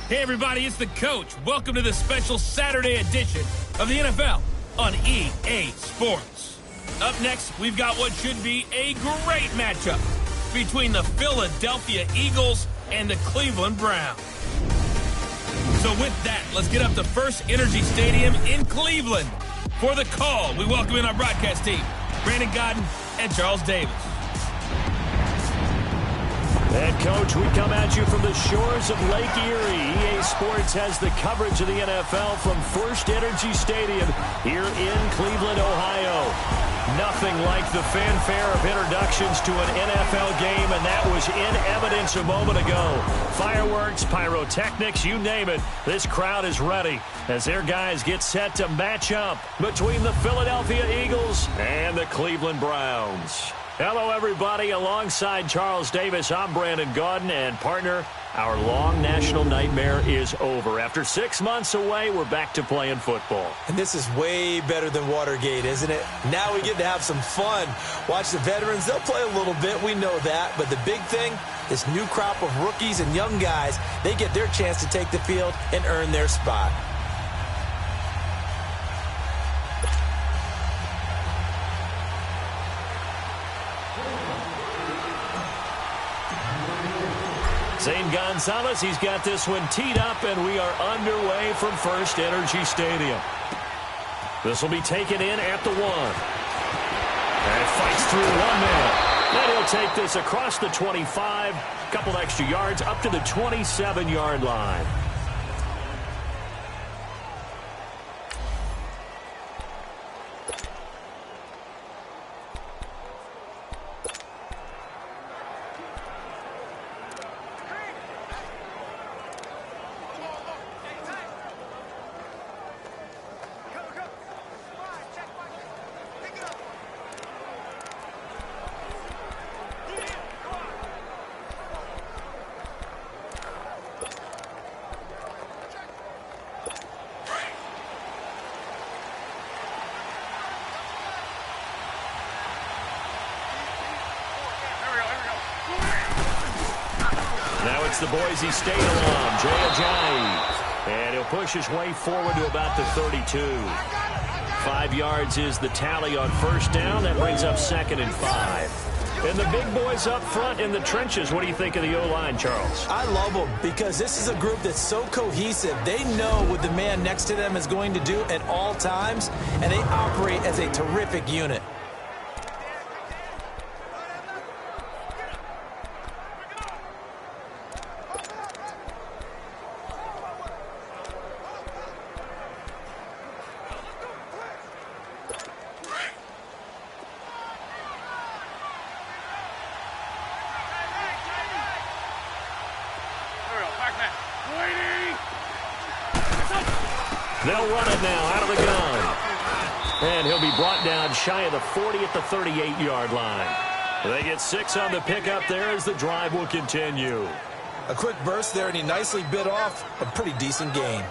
Hey everybody, it's the coach. Welcome to this special Saturday edition of the NFL on EA Sports. Up next, we've got what should be a great matchup between the Philadelphia Eagles and the Cleveland Browns. So with that, let's get up to First Energy Stadium in Cleveland. For the call, we welcome in our broadcast team, Brandon Godden and Charles Davis. And, Coach, we come at you from the shores of Lake Erie. EA Sports has the coverage of the NFL from First Energy Stadium here in Cleveland, Ohio. Nothing like the fanfare of introductions to an NFL game, and that was in evidence a moment ago. Fireworks, pyrotechnics, you name it. This crowd is ready as their guys get set to match up between the Philadelphia Eagles and the Cleveland Browns. Hello, everybody. Alongside Charles Davis, I'm Brandon Godden, and partner, our long national nightmare is over. After 6 months away, we're back to playing football. And this is way better than Watergate, isn't it? Now we get to have some fun. Watch the veterans. They'll play a little bit. We know that. But the big thing, this new crop of rookies and young guys, they get their chance to take the field and earn their spot. Zane Gonzalez, he's got this one teed up, and we are underway from First Energy Stadium. This will be taken in at the 1. And fights through 1 man. And he'll take this across the 25, couple extra yards up to the 27-yard line. The Boise State alum, Jay Ajayi. And he'll push his way forward to about the 32. 5 yards is the tally on first down. That brings up 2nd and 5. And the big boys up front in the trenches. What do you think of the O-line, Charles? I love them because this is a group that's so cohesive. They know what the man next to them is going to do at all times, and they operate as a terrific unit. They'll run it now out of the gun. And he'll be brought down shy of the 40 at the 38-yard line. They get 6 on the pickup there as the drive will continue. A quick burst there, and he nicely bit off a pretty decent gain.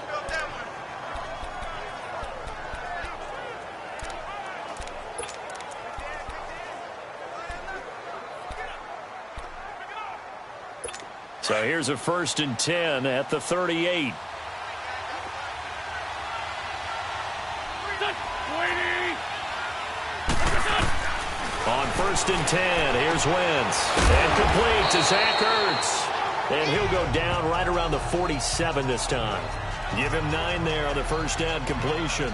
So here's a 1st and 10 at the 38. On 1st and 10, here's Wentz. And complete to Zach Ertz. And he'll go down right around the 47 this time. Give him 9 there on the first down completion.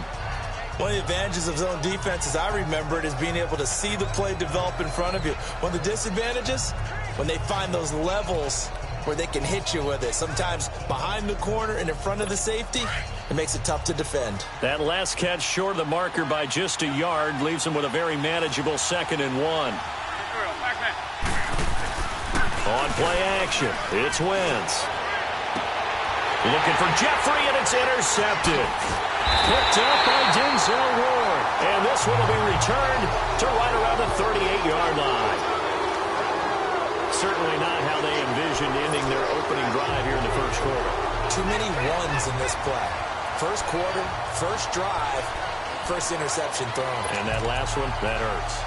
One of the advantages of zone defense, as I remember it, is being able to see the play develop in front of you. One of the disadvantages, when they find those levels where they can hit you with it. Sometimes behind the corner and in front of the safety, it makes it tough to defend. That last catch short of the marker by just a yard leaves him with a very manageable 2nd and 1. On play action, it's Wentz. Looking for Jeffrey, and it's intercepted. Picked up by Denzel Ward. And this one will be returned to right around the 38-yard line. Certainly not how they envisioned ending their opening drive here in the first quarter. Too many ones in this play. First quarter, first drive, first interception thrown. And that last one, that hurts.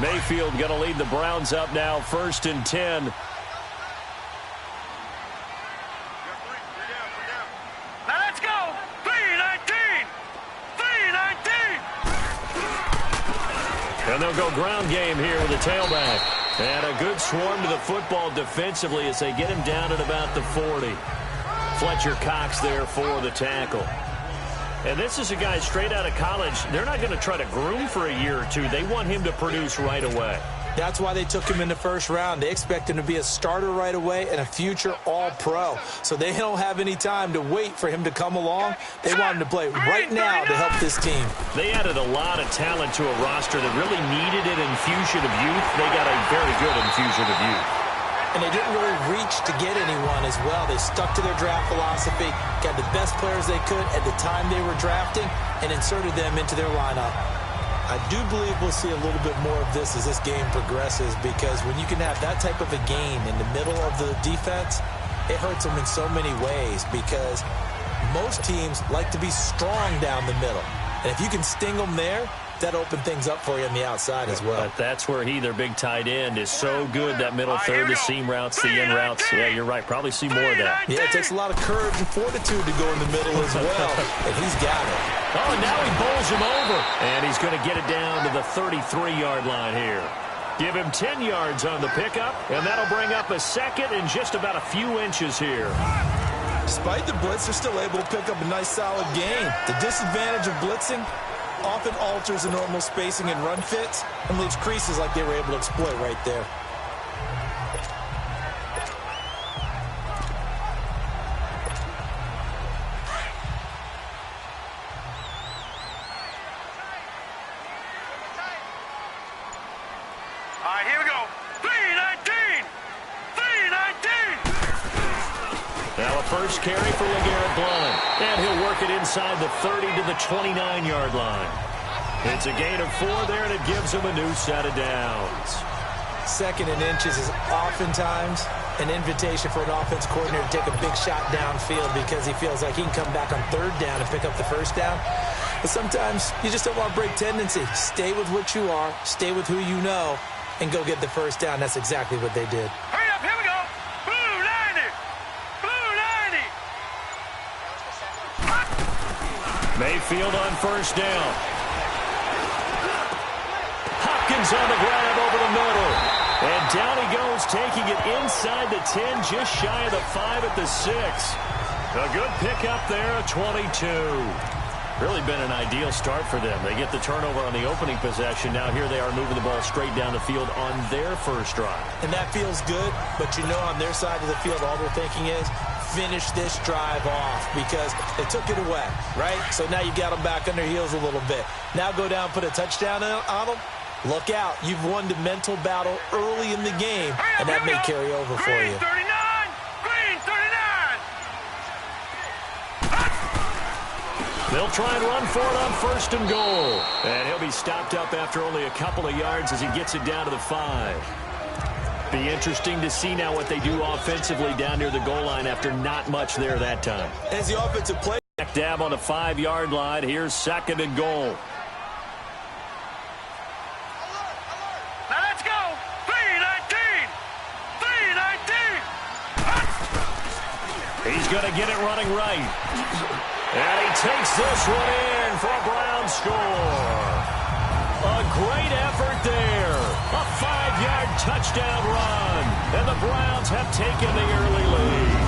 Mayfield going to lead the Browns up now, 1st and 10. Now let's go. 3-19. 3-19. And they'll go ground game here with a tailback. And a good swarm to the football defensively as they get him down at about the 40. Fletcher Cox there for the tackle. And this is a guy straight out of college. They're not going to try to groom for a year or two. They want him to produce right away. That's why they took him in the first round. They expect him to be a starter right away and a future all-pro. So they don't have any time to wait for him to come along. They want him to play right now to help this team. They added a lot of talent to a roster that really needed an infusion of youth. They got a very good infusion of youth. And they didn't really reach to get anyone as well. They stuck to their draft philosophy, got the best players they could at the time they were drafting, and inserted them into their lineup. I do believe we'll see a little bit more of this as this game progresses, because when you can have that type of a game in the middle of the defense, it hurts them in so many ways, because most teams like to be strong down the middle. And if you can sting them there, that opened things up for you on the outside as well. But that's where their big tight end, is so good, that middle third, the seam routes, the in routes. Yeah, you're right. Probably see more of that. Yeah, it takes a lot of courage and fortitude to go in the middle as well, and he's got it. Oh, and now he bowls him over. And he's going to get it down to the 33-yard line here. Give him 10 yards on the pickup, and that'll bring up a second and just about a few inches here. Despite the blitz, they're still able to pick up a nice, solid gain. The disadvantage of blitzing often alters the normal spacing and run fits and leaves creases like they were able to exploit right there. All right, here we go. 3-19. 3-19. Now a first carry for LeGarrette Blount. And he'll work it inside the 30 to the 29-yard line. It's a gain of 4 there, and it gives him a new set of downs. 2nd and inches is oftentimes an invitation for an offense coordinator to take a big shot downfield because he feels like he can come back on 3rd down and pick up the 1st down. But sometimes you just don't want to break tendency. Stay with what you are, stay with who you know, and go get the 1st down. That's exactly what they did. Hurry up, here we go. Blue 90. Blue 90. Mayfield on 1st down. Hopkins on the grab over the middle. And down he goes, taking it inside the 10, just shy of the 5 at the 6. A good pickup there, a 22. Really been an ideal start for them. They get the turnover on the opening possession. Now here they are moving the ball straight down the field on their first drive. And that feels good, but you know on their side of the field all they're thinking is finish this drive off because they took it away, right? So now you got them back on their heels a little bit. Now go down, put a touchdown on them. Look out. You've won the mental battle early in the game, and that may carry over for you. Green 39. Green 39. They'll try and run for it on 1st and goal. And he'll be stopped up after only a couple of yards as he gets it down to the 5. Be interesting to see now what they do offensively down near the goal line after not much there that time. As the offensive play. Dab on the 5-yard line. Here's 2nd and goal. Now let's go. 3-19. 3-19. He's going to get it running right. And he takes this one in for a Brown score. A great effort there. A 5-yard touchdown run. And the Browns have taken the early lead.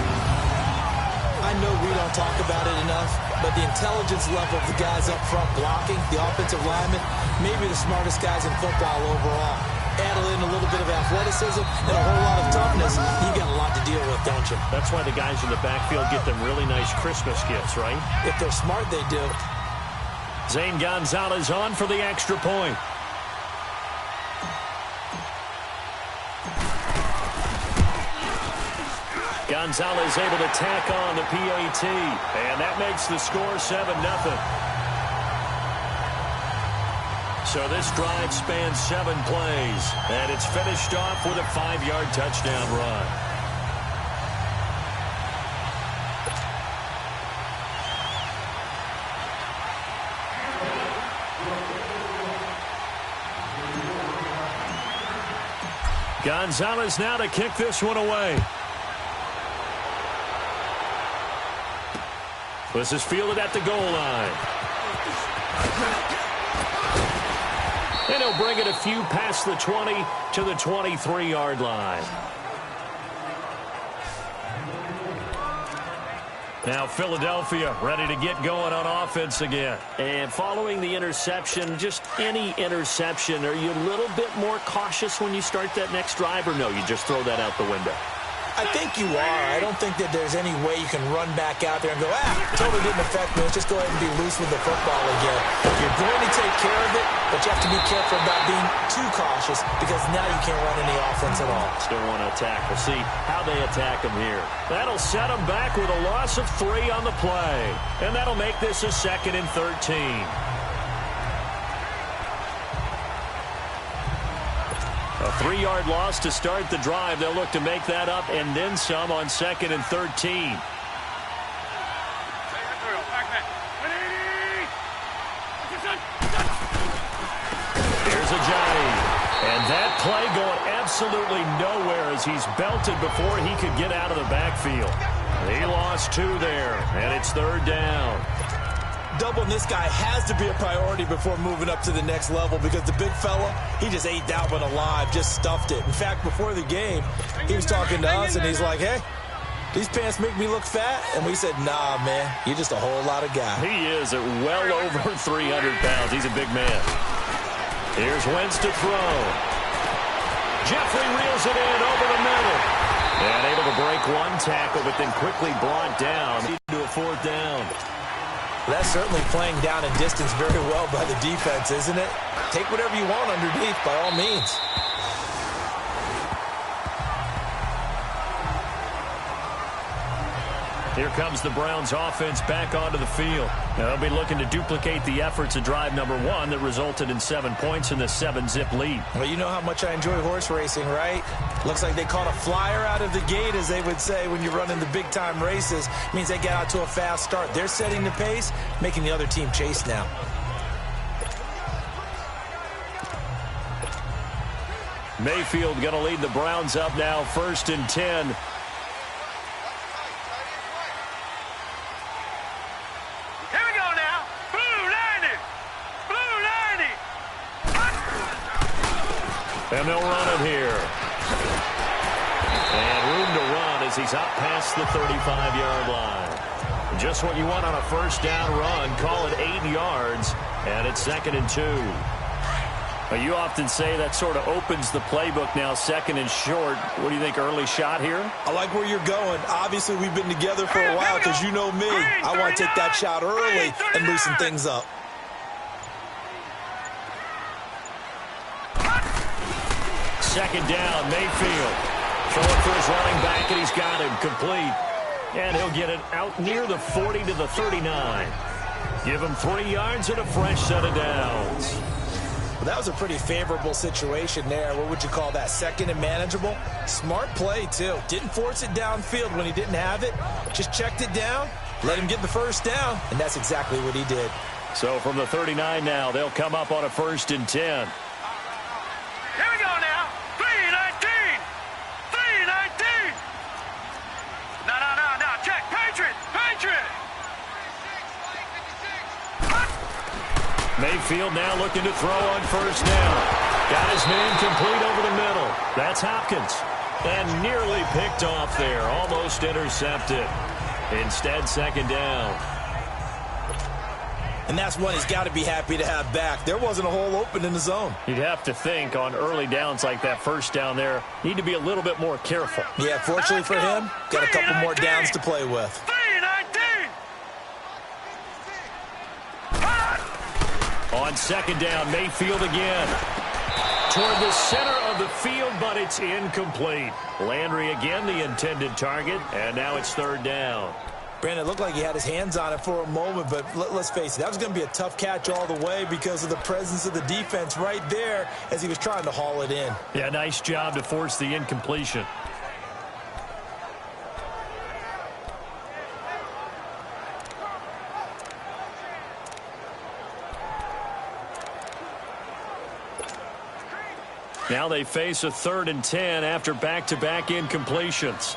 I know we don't talk about it enough, but the intelligence level of the guys up front blocking, the offensive linemen, maybe the smartest guys in football overall. Add in a little bit of athleticism and a whole lot of toughness, you got a lot to deal with, don't you? That's why the guys in the backfield get them really nice Christmas gifts, right? If they're smart, they do. Zane Gonzalez on for the extra point. Gonzalez able to tack on the PAT, and that makes the score 7-0. So this drive spans 7 plays, and it's finished off with a 5-yard touchdown run. Gonzalez now to kick this one away. This is fielded at the goal line. And he'll bring it a few past the 20 to the 23-yard line. Now Philadelphia ready to get going on offense again. And following the interception, just any interception, are you a little bit more cautious when you start that next drive, or no, you just throw that out the window? I think you are. I don't think that there's any way you can run back out there and go, totally didn't affect me. Let's just go ahead and be loose with the football again. You're going to take care of it, but you have to be careful about being too cautious because now you can't run any offense at all. Still want to attack. We'll see how they attack him here. That'll set him back with a loss of 3 on the play. And that'll make this a 2nd and 13. A 3-yard loss to start the drive. They'll look to make that up and then some on 2nd and 13. Here's Ajani. And that play going absolutely nowhere as he's belted before he could get out of the backfield. He lost 2 there, and it's 3rd down. Doubling this guy has to be a priority before moving up to the next level because the big fella, he just ate that one alive, just stuffed it. In fact, before the game, he was talking to us, and he's like, hey, these pants make me look fat? And we said, nah, man, you're just a whole lot of guy. He is at well over 300 pounds. He's a big man. Here's Wentz to throw. Jeffrey reels it in over the middle. And able to break one tackle, but then quickly brought down to a 4th down. That's certainly playing down and distance very well by the defense, isn't it? Take whatever you want underneath, by all means. Here comes the Browns offense back onto the field. Now they'll be looking to duplicate the efforts of drive number 1 that resulted in 7 points in the 7-zip lead. Well, you know how much I enjoy horse racing, right? Looks like they caught a flyer out of the gate, as they would say when you're running the big-time races. Means they get out to a fast start. They're setting the pace, making the other team chase now. Mayfield going to lead the Browns up now, 1st and 10. And they'll run it here. And room to run as he's up past the 35-yard line. Just what you want on a 1st down run. Call it 8 yards. And it's 2nd and 2. Now, you often say that sort of opens the playbook now, 2nd and short. What do you think, early shot here? I like where you're going. Obviously, we've been together for a while because you know me. I want to take that shot early and loosen things up. Second down, Mayfield. Throwing for his running back, and he's got him complete. And he'll get it out near the 40 to the 39. Give him 3 yards and a fresh set of downs. Well, that was a pretty favorable situation there. What would you call that? 2nd and manageable? Smart play, too. Didn't force it downfield when he didn't have it. Just checked it down, let him get the 1st down, and that's exactly what he did. So from the 39 now, they'll come up on a 1st and 10. Here we go now. 3-19. 3-19. No. Check. Patriot. Mayfield now looking to throw on 1st down. Got his man complete over the middle. That's Hopkins. And nearly picked off there. Almost intercepted. Instead, 2nd down. And that's one he's got to be happy to have back. There wasn't a hole open in the zone. You'd have to think on early downs like that 1st down there, need to be a little bit more careful. Yeah, fortunately for him, got a couple more downs to play with. 3-19. On 2nd down, Mayfield again. Toward the center of the field, but it's incomplete. Landry again the intended target, and now it's 3rd down. Brandon, it looked like he had his hands on it for a moment, but let's face it, that was going to be a tough catch all the way because of the presence of the defense right there as he was trying to haul it in. Yeah, nice job to force the incompletion. Now they face a 3rd and 10 after back-to-back incompletions.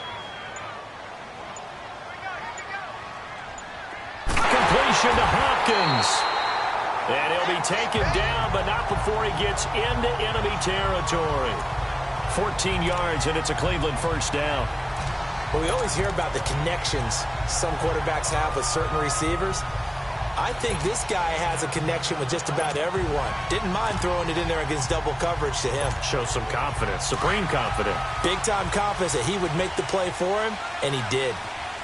Completion to Hopkins. And he'll be taken down, but not before he gets into enemy territory. 14 yards, and it's a Cleveland first down. Well, we always hear about the connections some quarterbacks have with certain receivers. I think this guy has a connection with just about everyone. Didn't mind throwing it in there against double coverage to him. Shows some confidence, supreme confidence. Big-time confidence that he would make the play for him, and he did.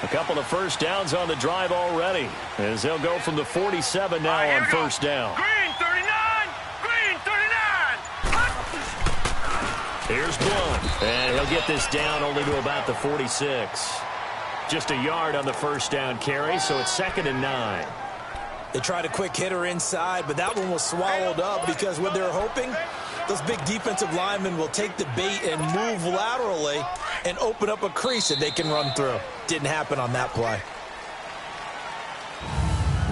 A couple of first downs on the drive already, as they'll go from the 47 now on first down. Green 39! Green 39! Here's Blunt, and he'll get this down only to about the 46. Just a yard on the first down carry, so it's 2nd and 9. They tried a quick hitter inside, but that one was swallowed up because what they're hoping, those big defensive linemen will take the bait and move laterally and open up a crease that they can run through. Didn't happen on that play.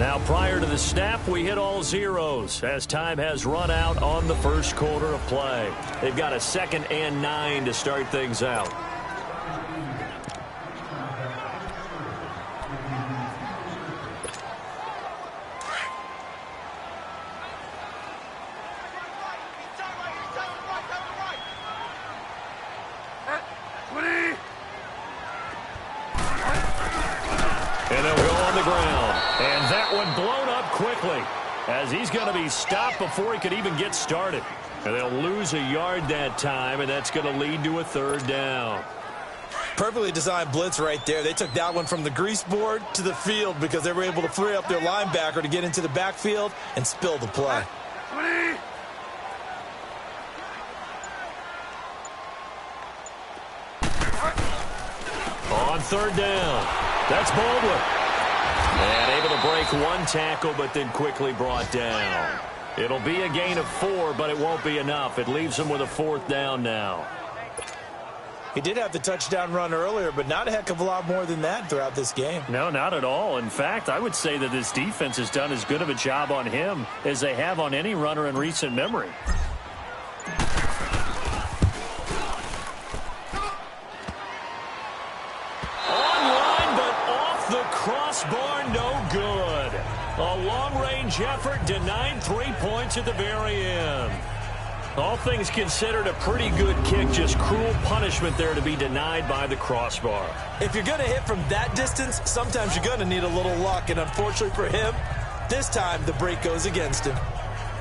Now, prior to the snap, we hit all zeros as time has run out on the first quarter of play. They've got a 2nd and 9 to start things out. And they'll go on the ground. And that one blown up quickly as he's going to be stopped before he could even get started. And they'll lose a yard that time, and that's going to lead to a 3rd down. Perfectly designed blitz right there. They took that one from the grease board to the field because they were able to free up their linebacker to get into the backfield and spill the play. On 3rd down, that's Baldwin. And able to break one tackle, but then quickly brought down. It'll be a gain of 4, but it won't be enough. It leaves him with a 4th down now. He did have the touchdown run earlier, but not a heck of a lot more than that throughout this game. No, not at all. In fact, I would say that this defense has done as good of a job on him as they have on any runner in recent memory. Online, but off the crossbar, no good. A long-range effort denied 3 points at the very end. All things considered, a pretty good kick, just cruel punishment there to be denied by the crossbar. If you're going to hit from that distance, sometimes you're going to need a little luck, and unfortunately for him, this time the break goes against him.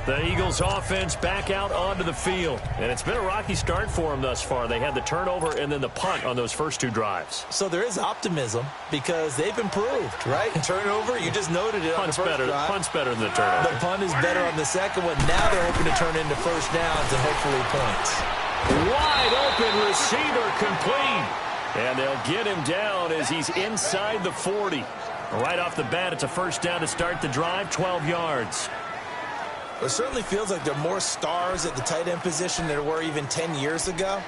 The Eagles offense back out onto the field, and it's been a rocky start for them thus far. They had the turnover and then the punt on those first 2 drives. So there is optimism because they've improved, right? Turnover, you just noted it on the first drive. Punt's better than the turnover. The punt is better on the second one. Now they're hoping to turn into first downs and hopefully points. Wide open receiver complete. And they'll get him down as he's inside the 40. Right off the bat, it's a first down to start the drive, 12 yards. It certainly feels like there are more stars at the tight end position than there were even 10 years ago.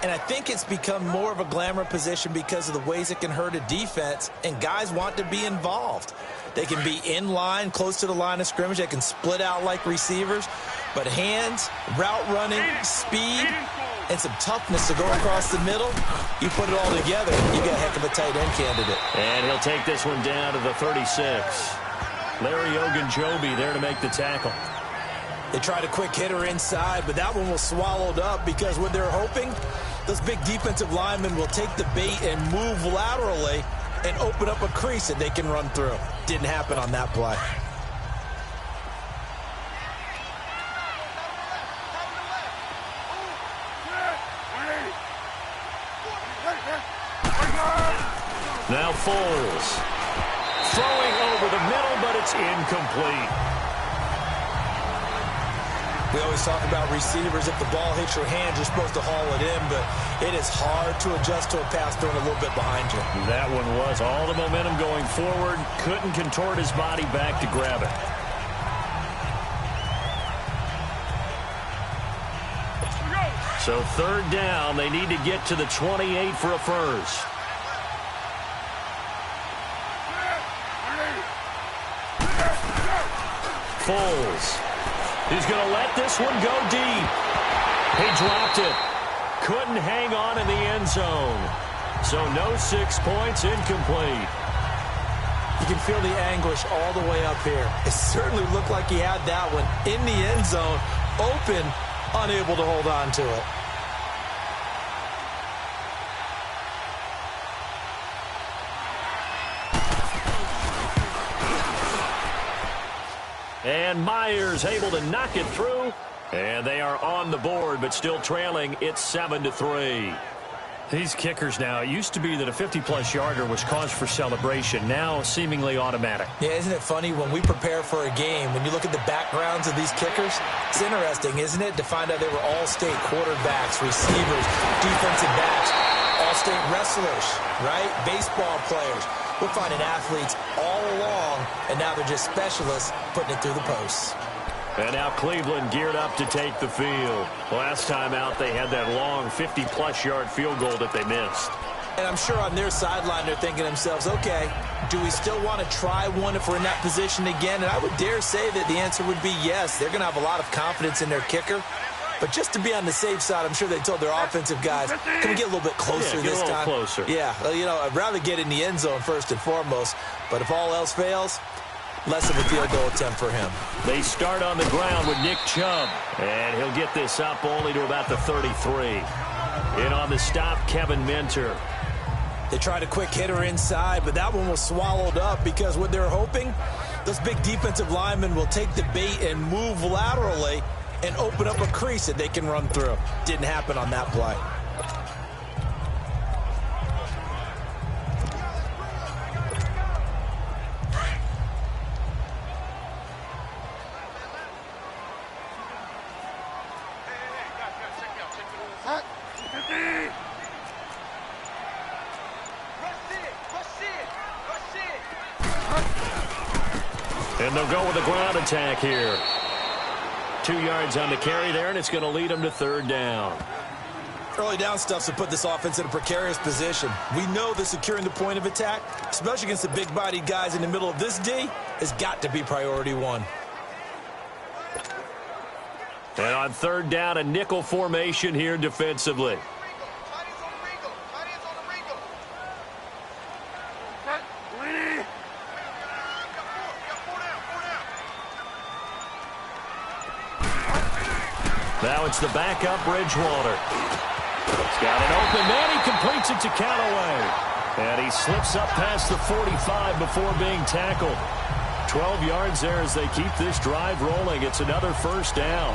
And I think it's become more of a glamour position because of the ways it can hurt a defense, and guys want to be involved. They can be in line, close to the line of scrimmage. They can split out like receivers. But hands, route running, speed, and some toughness to go across the middle, you put it all together, you got a heck of a tight end candidate. And he'll take this one down to the 36. Larry Ogunjobi there to make the tackle. They tried a quick hitter inside, but that one was swallowed up because what they're hoping, those big defensive linemen will take the bait and move laterally and open up a crease that they can run through. Didn't happen on that play. Now Foles. Throwing over the middle, but it's incomplete. We always talk about receivers. If the ball hits your hand, you're supposed to haul it in, but it is hard to adjust to a pass thrown a little bit behind you. That one was all the momentum going forward. Couldn't contort his body back to grab it. So 3rd down, they need to get to the 28 for a first. Foles. He's going to let this one go deep. He dropped it. Couldn't hang on in the end zone. So no 6 points, incomplete. You can feel the anguish all the way up here. It certainly looked like he had that one in the end zone, open, unable to hold on to it. And Myers able to knock it through. And they are on the board, but still trailing. It's 7-3. These kickers now, it used to be that a 50-plus yarder was cause for celebration. Now seemingly automatic. Yeah, isn't it funny when we prepare for a game, when you look at the backgrounds of these kickers, it's interesting, isn't it, to find out they were all-state quarterbacks, receivers, defensive backs, all-state wrestlers, right? Baseball players. We're finding athletes all along, and now they're just specialists putting it through the posts. And now Cleveland geared up to take the field. Last time out, they had that long 50-plus yard field goal that they missed. And I'm sure on their sideline, they're thinking to themselves, okay, do we still want to try one if we're in that position again? And I would dare say that the answer would be yes. They're going to have a lot of confidence in their kicker. But just to be on the safe side, I'm sure they told their offensive guys, can we get a little bit closer this time? Closer. Yeah, well, you know, I'd rather get in the end zone first and foremost. But if all else fails, less of a field goal attempt for him. They start on the ground with Nick Chubb. And he'll get this up only to about the 33. In on the stop, Kevin Minter. They tried a quick hitter inside, but that one was swallowed up because what they're hoping, those big defensive linemen will take the bait and move laterally and open up a crease that they can run through. Didn't happen on that play. And they'll go with a ground attack here. 2 yards on the carry there, and it's going to lead them to third down. Early down stuff's to put this offense in a precarious position. We know that securing the point of attack, especially against the big-bodied guys in the middle of this D, has got to be priority one. And on third down, a nickel formation here defensively. Now it's the backup, Bridgewater. He's got an open man. He completes it to Callaway. And he slips up past the 45 before being tackled. 12 yards there as they keep this drive rolling. It's another first down.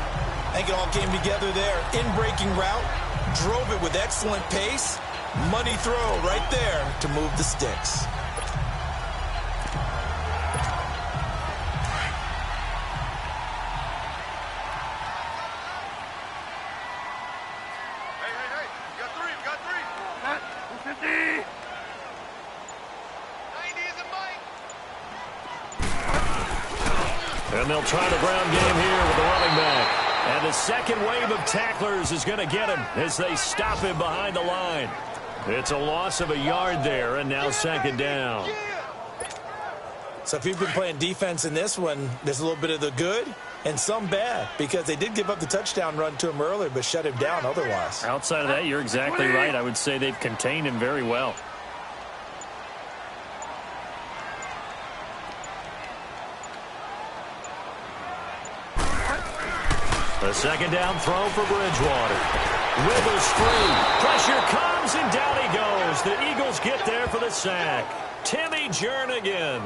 I think it all came together there. In-breaking route, drove it with excellent pace. Money throw right there to move the sticks. And they'll try the ground game here with the running back. And the second wave of tacklers is going to get him as they stop him behind the line. It's a loss of a yard there, and now second down. So if you've been playing defense in this one, there's a little bit of the good and some bad, because they did give up the touchdown run to him earlier, but shut him down otherwise. Outside of that, you're exactly right. I would say they've contained him very well. A second down throw for Bridgewater. Wiggles free. Pressure comes, and down he goes. The Eagles get there for the sack. Timmy Jernigan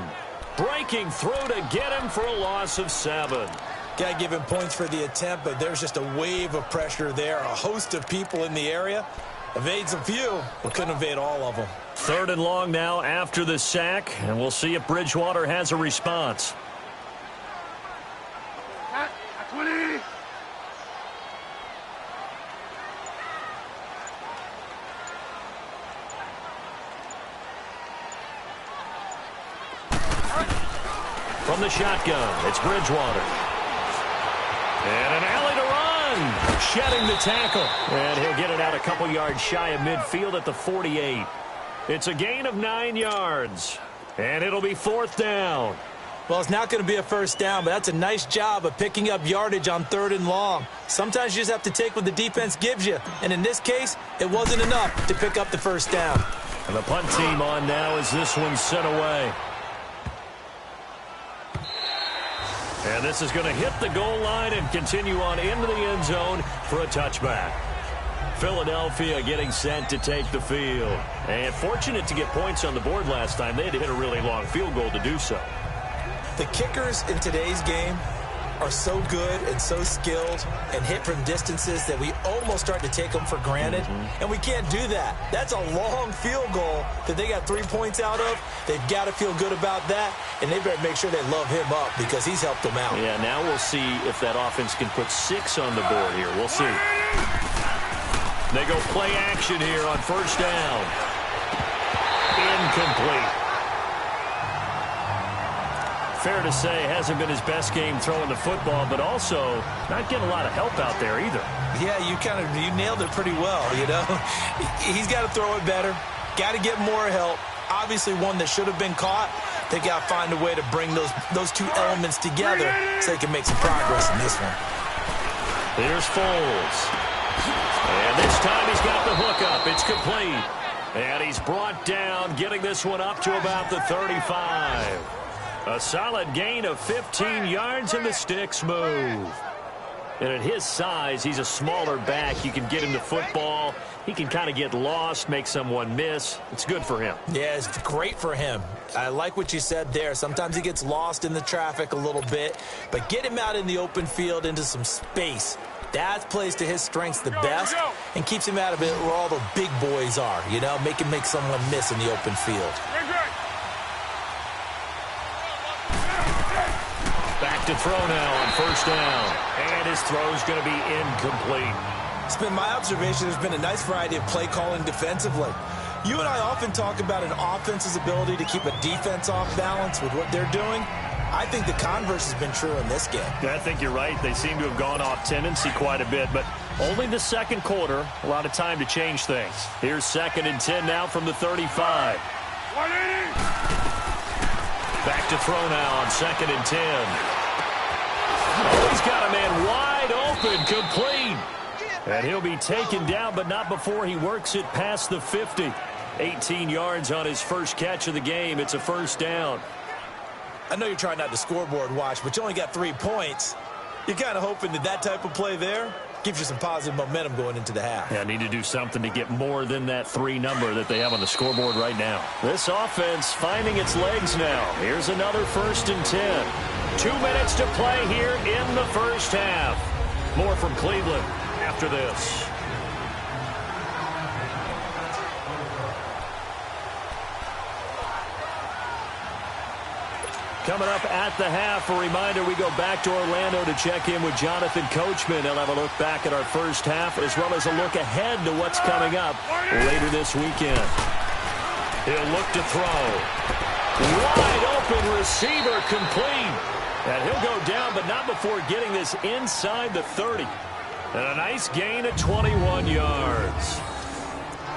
breaking through to get him for a loss of 7. Got to give him points for the attempt, but there's just a wave of pressure there. A host of people in the area. Evades a few, but couldn't evade all of them. Third and long now after the sack, and we'll see if Bridgewater has a response. From the shotgun, it's Bridgewater. And an alley to run. Shedding the tackle. And he'll get it out a couple yards shy of midfield at the 48. It's a gain of 9 yards. And it'll be fourth down. Well, it's not going to be a first down, but that's a nice job of picking up yardage on 3rd and long. Sometimes you just have to take what the defense gives you, and in this case, it wasn't enough to pick up the first down. And the punt team on now as this one's sent away. And this is going to hit the goal line and continue on into the end zone for a touchback. Philadelphia getting set to take the field. And fortunate to get points on the board last time. They had to hit a really long field goal to do so. The kickers in today's game are so good and so skilled and hit from distances that we almost start to take them for granted. And we can't do that. That's a long field goal that they got 3 points out of. They've got to feel good about that, and they better make sure they love him up because he's helped them out. Yeah, now we'll see if that offense can put 6 on the board here. We'll see. They go play action here on first down. Incomplete. Fair to say, hasn't been his best game throwing the football, but also not getting a lot of help out there either. Yeah, you nailed it pretty well, you know. He's got to throw it better. Got to get more help. Obviously one that should have been caught. They got to find a way to bring those two elements together so they can make some progress in this one. Here's Foles. And this time he's got the hook up. It's complete. And he's brought down, getting this one up to about the 35. A solid gain of 15 yards, and the sticks move. And at his size, he's a smaller back. You can get him the football. He can kind of get lost, make someone miss. It's good for him. Yeah, it's great for him. I like what you said there. Sometimes he gets lost in the traffic a little bit, but get him out in the open field into some space. That plays to his strengths the best and keeps him out of it where all the big boys are, you know, make someone miss in the open field. Back to throw now on first down. And his throw's going to be incomplete. It's been my observation there's been a nice variety of play calling defensively. You and I often talk about an offense's ability to keep a defense off balance with what they're doing. I think the converse has been true in this game. Yeah, I think you're right. They seem to have gone off tendency quite a bit, but only the second quarter. A lot of time to change things. Here's 2nd and 10 now from the 35. Back to throw now on 2nd and 10. Oh, he's got a man wide open, complete. And he'll be taken down, but not before he works it past the 50. 18 yards on his first catch of the game. It's a first down. I know you're trying not to scoreboard watch, but you only got 3 points. You're kind of hoping that type of play there gives you some positive momentum going into the half. Yeah, need to do something to get more than that 3 number that they have on the scoreboard right now. This offense finding its legs now. Here's another 1st and 10. 2 minutes to play here in the first half. More from Cleveland after this. Coming up at the half, a reminder, we go back to Orlando to check in with Jonathan Coachman. He'll have a look back at our first half as well as a look ahead to what's coming up later this weekend. He'll look to throw. Wide open receiver, complete. And he'll go down, but not before getting this inside the 30. And a nice gain of 21 yards.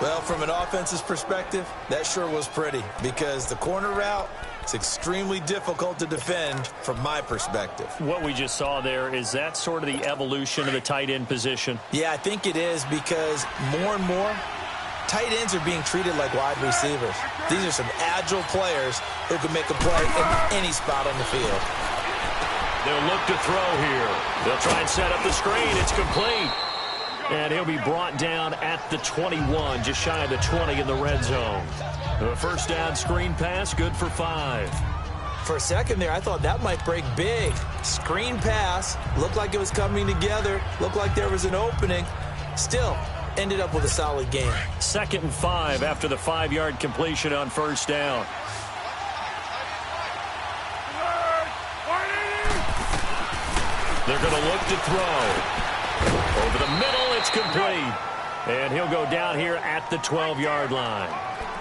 Well, from an offense's perspective, that sure was pretty because the corner route, it's extremely difficult to defend from my perspective. What we just saw there, is that sort of the evolution of the tight end position? Yeah, I think it is because more and more, tight ends are being treated like wide receivers. These are some agile players who can make a play in any spot on the field. They'll look to throw here. They'll try and set up the screen. It's complete. And he'll be brought down at the 21, just shy of the 20 in the red zone. A first down screen pass, good for 5. For a second there, I thought that might break big. Screen pass, looked like it was coming together, looked like there was an opening. Still, ended up with a solid gain. 2nd and 5 after the 5-yard completion on first down. They're going to look to throw. Over the middle, it's complete. And he'll go down here at the 12-yard line.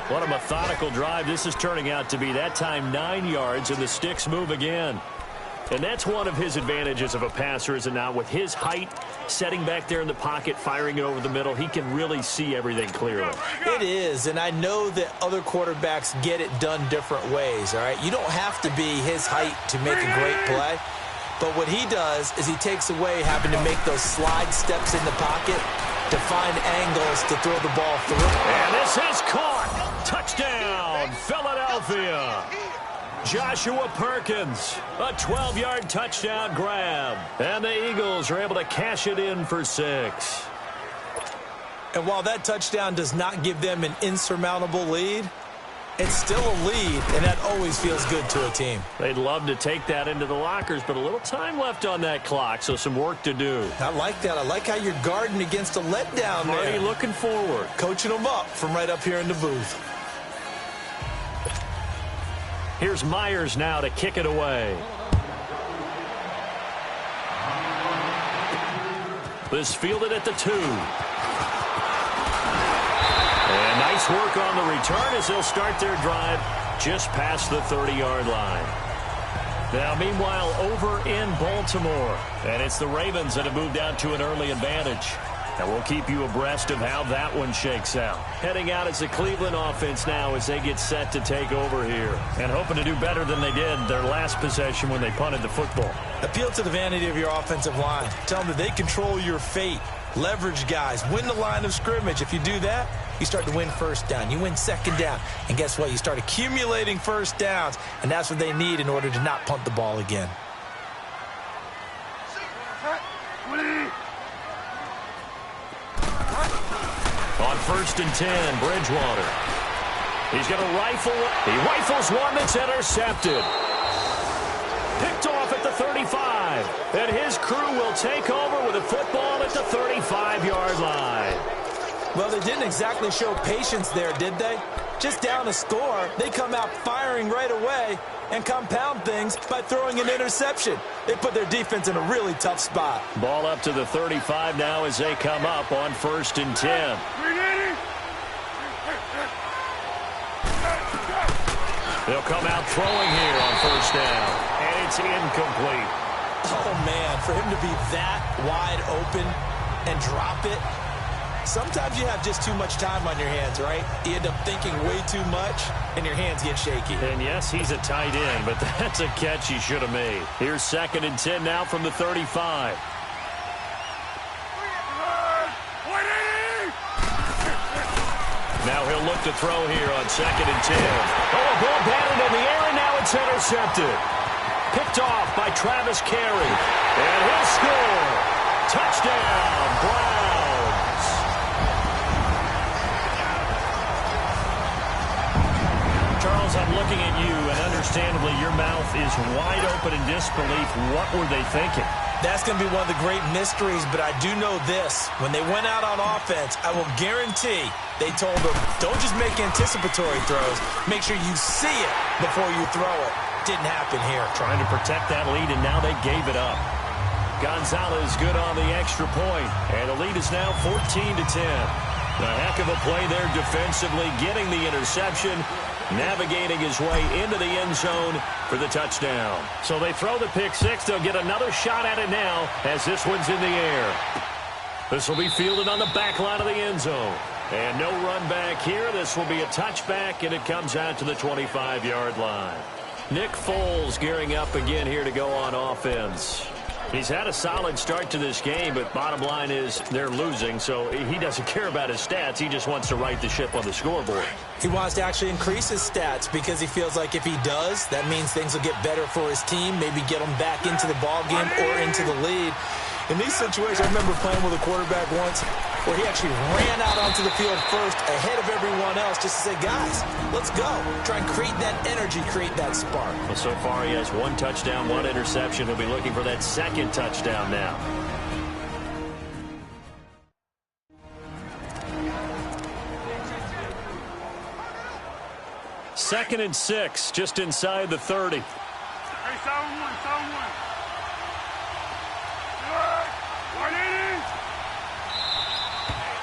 What a methodical drive this is turning out to be. That time 9 yards, and the sticks move again. And that's one of his advantages of a passer, is it not? With his height Setting back there in the pocket, firing it over the middle, he can really see everything clearly. It is, and I know that other quarterbacks get it done different ways, all right? You don't have to be his height to make a great play, but what he does is he takes away having to make those slide steps in the pocket to find angles to throw the ball through. And this is caught. Touchdown, Philadelphia. Joshua Perkins, a 12-yard touchdown grab. And the Eagles are able to cash it in for 6. And while that touchdown does not give them an insurmountable lead, it's still a lead, and that always feels good to a team. They'd love to take that into the lockers, but a little time left on that clock, so some work to do. I like that. I like how you're guarding against a letdown there. Already looking forward. Coaching them up from right up here in the booth. Here's Myers now to kick it away. This fielded at the 2. And nice work on the return as they'll start their drive just past the 30-yard line. Now, meanwhile, over in Baltimore. And it's the Ravens that have moved out to an early advantage. And we'll keep you abreast of how that one shakes out. Heading out as the Cleveland offense now as they get set to take over here. And hoping to do better than they did their last possession when they punted the football. Appeal to the vanity of your offensive line. Tell them that they control your fate. Leverage guys. Win the line of scrimmage. If you do that, you start to win first down. You win second down. And guess what? You start accumulating first downs. And that's what they need in order to not punt the ball again. On 1st and 10, Bridgewater. He's going to rifle. He rifles one that's intercepted. Picked off at the 35. And his crew will take over with a football at the 35-yard line. Well, they didn't exactly show patience there, did they? Just down a score, they come out firing right away and compound things by throwing an interception. They put their defense in a really tough spot. Ball up to the 35 now as they come up on 1st and 10. They'll come out throwing here on 1st down. And it's incomplete. Oh, man, for him to be that wide open and drop it. Sometimes you have just too much time on your hands, right? You end up thinking way too much, and your hands get shaky. And yes, he's a tight end, but that's a catch he should have made. Here's 2nd and 10 now from the 35. Now he'll look to throw here on 2nd and 10. Oh, a ball batted in the air, and now it's intercepted. Picked off by Travis Carey. And he'll score. Touchdown, Browns. Charles, I'm looking at you, and understandably your mouth is wide open in disbelief. What were they thinking? That's going to be one of the great mysteries, but I do know this. When they went out on offense, I will guarantee they told them, don't just make anticipatory throws. Make sure you see it before you throw it. Didn't happen here. Trying to protect that lead, and now they gave it up. Gonzalez good on the extra point, and the lead is now 14-10. A heck of a play there defensively, getting the interception, navigating his way into the end zone for the touchdown. So they throw the pick six. They'll get another shot at it now as this one's in the air. This will be fielded on the back line of the end zone. And no run back here. This will be a touchback, and it comes out to the 25-yard line. Nick Foles gearing up again here to go on offense. He's had a solid start to this game, but bottom line is they're losing, so he doesn't care about his stats. He just wants to right the ship on the scoreboard. He wants to actually increase his stats because he feels like if he does, that means things will get better for his team, maybe get them back into the ball game or into the lead. In these situations, I remember playing with a quarterback once where he actually ran out onto the field first ahead of everyone else just to say, guys, let's go. Try and create that energy, create that spark. Well, so far he has 1 touchdown, 1 interception. He'll be looking for that 2nd touchdown now. Second and 6, just inside the 30.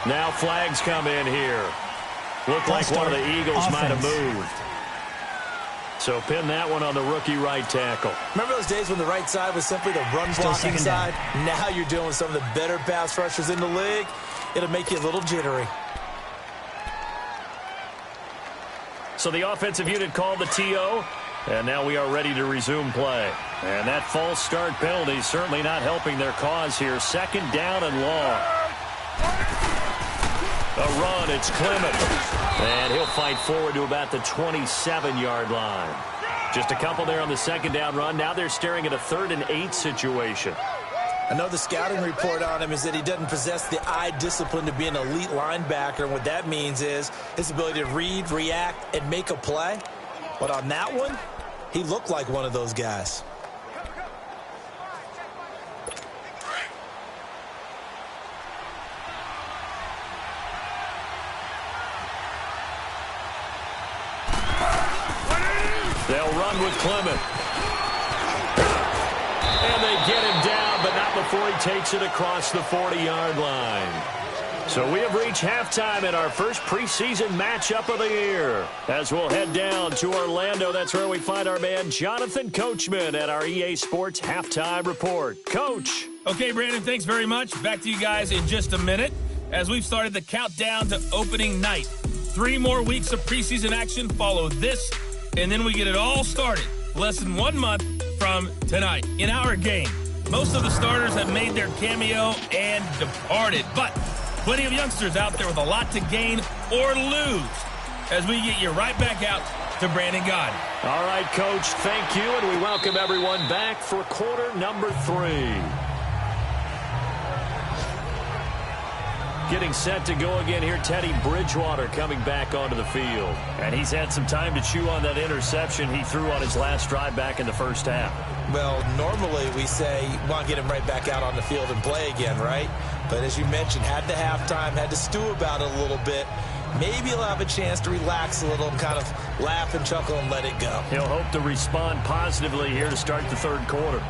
Now flags come in here. Looked like one of the Eagles might have moved. So pin that one on the rookie right tackle. Remember those days when the right side was simply the run-blocking side? Now you're dealing with some of the better pass rushers in the league. It'll make you a little jittery. So the offensive unit called the TO, and now we are ready to resume play. And that false start penalty is certainly not helping their cause here. Second down and long. A run, it's Clement. And he'll fight forward to about the 27-yard line. Just a couple there on the second down run. Now they're staring at a 3rd and 8 situation. I know the scouting report on him is that he doesn't possess the eye discipline to be an elite linebacker. And what that means is his ability to read, react, and make a play. But on that one, he looked like one of those guys. They'll run with Clement. And they get him down, but not before he takes it across the 40-yard line. So we have reached halftime in our first preseason matchup of the year. As we'll head down to Orlando, that's where we find our man Jonathan Coachman at our EA Sports Halftime Report. Coach. Okay, Brandon, thanks very much. Back to you guys in just a minute as we've started the countdown to opening night. 3 more weeks of preseason action follow this, and then we get it all started less than 1 month from tonight. In our game, most of the starters have made their cameo and departed, but plenty of youngsters out there with a lot to gain or lose as we get you right back out to Brandon Gaudin. All right, Coach, thank you, and we welcome everyone back for quarter number 3. Getting set to go again here, Teddy Bridgewater coming back onto the field. And he's had some time to chew on that interception he threw on his last drive back in the first half. Well, normally we say you want to get him right back out on the field and play again, right? But as you mentioned, had the halftime, had to stew about it a little bit. Maybe he'll have a chance to relax a little and kind of laugh and chuckle and let it go. He'll hope to respond positively here to start the third quarter.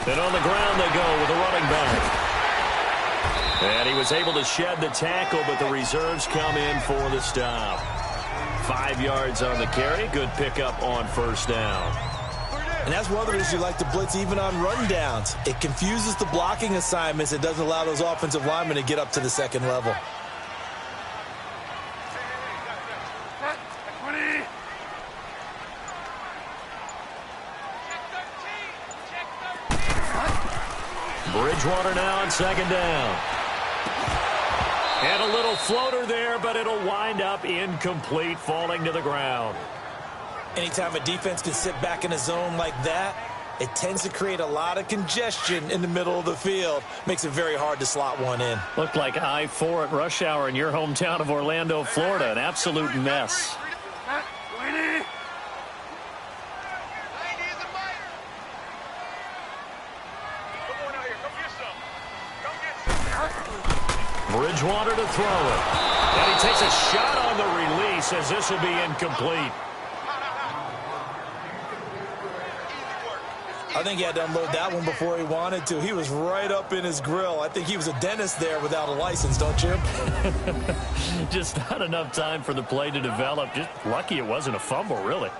And on the ground they go with a running back. And he was able to shed the tackle, but the reserves come in for the stop. 5 yards on the carry. Good pickup on first down. And that's one of the reasons you like to blitz even on rundowns. It confuses the blocking assignments. It doesn't allow those offensive linemen to get up to the second level. Bridgewater now on second down. And a little floater there, but it'll wind up incomplete, falling to the ground. Anytime a defense can sit back in a zone like that, it tends to create a lot of congestion in the middle of the field. Makes it very hard to slot one in. Looked like I-4 at rush hour in your hometown of Orlando, Florida. An absolute mess. Bridgewater to throw it. And he takes a shot on the release as this will be incomplete. I think he had to unload that one before he wanted to. He was right up in his grill. I think he was a dentist there without a license, don't you? Just not enough time for the play to develop. Just lucky it wasn't a fumble, really.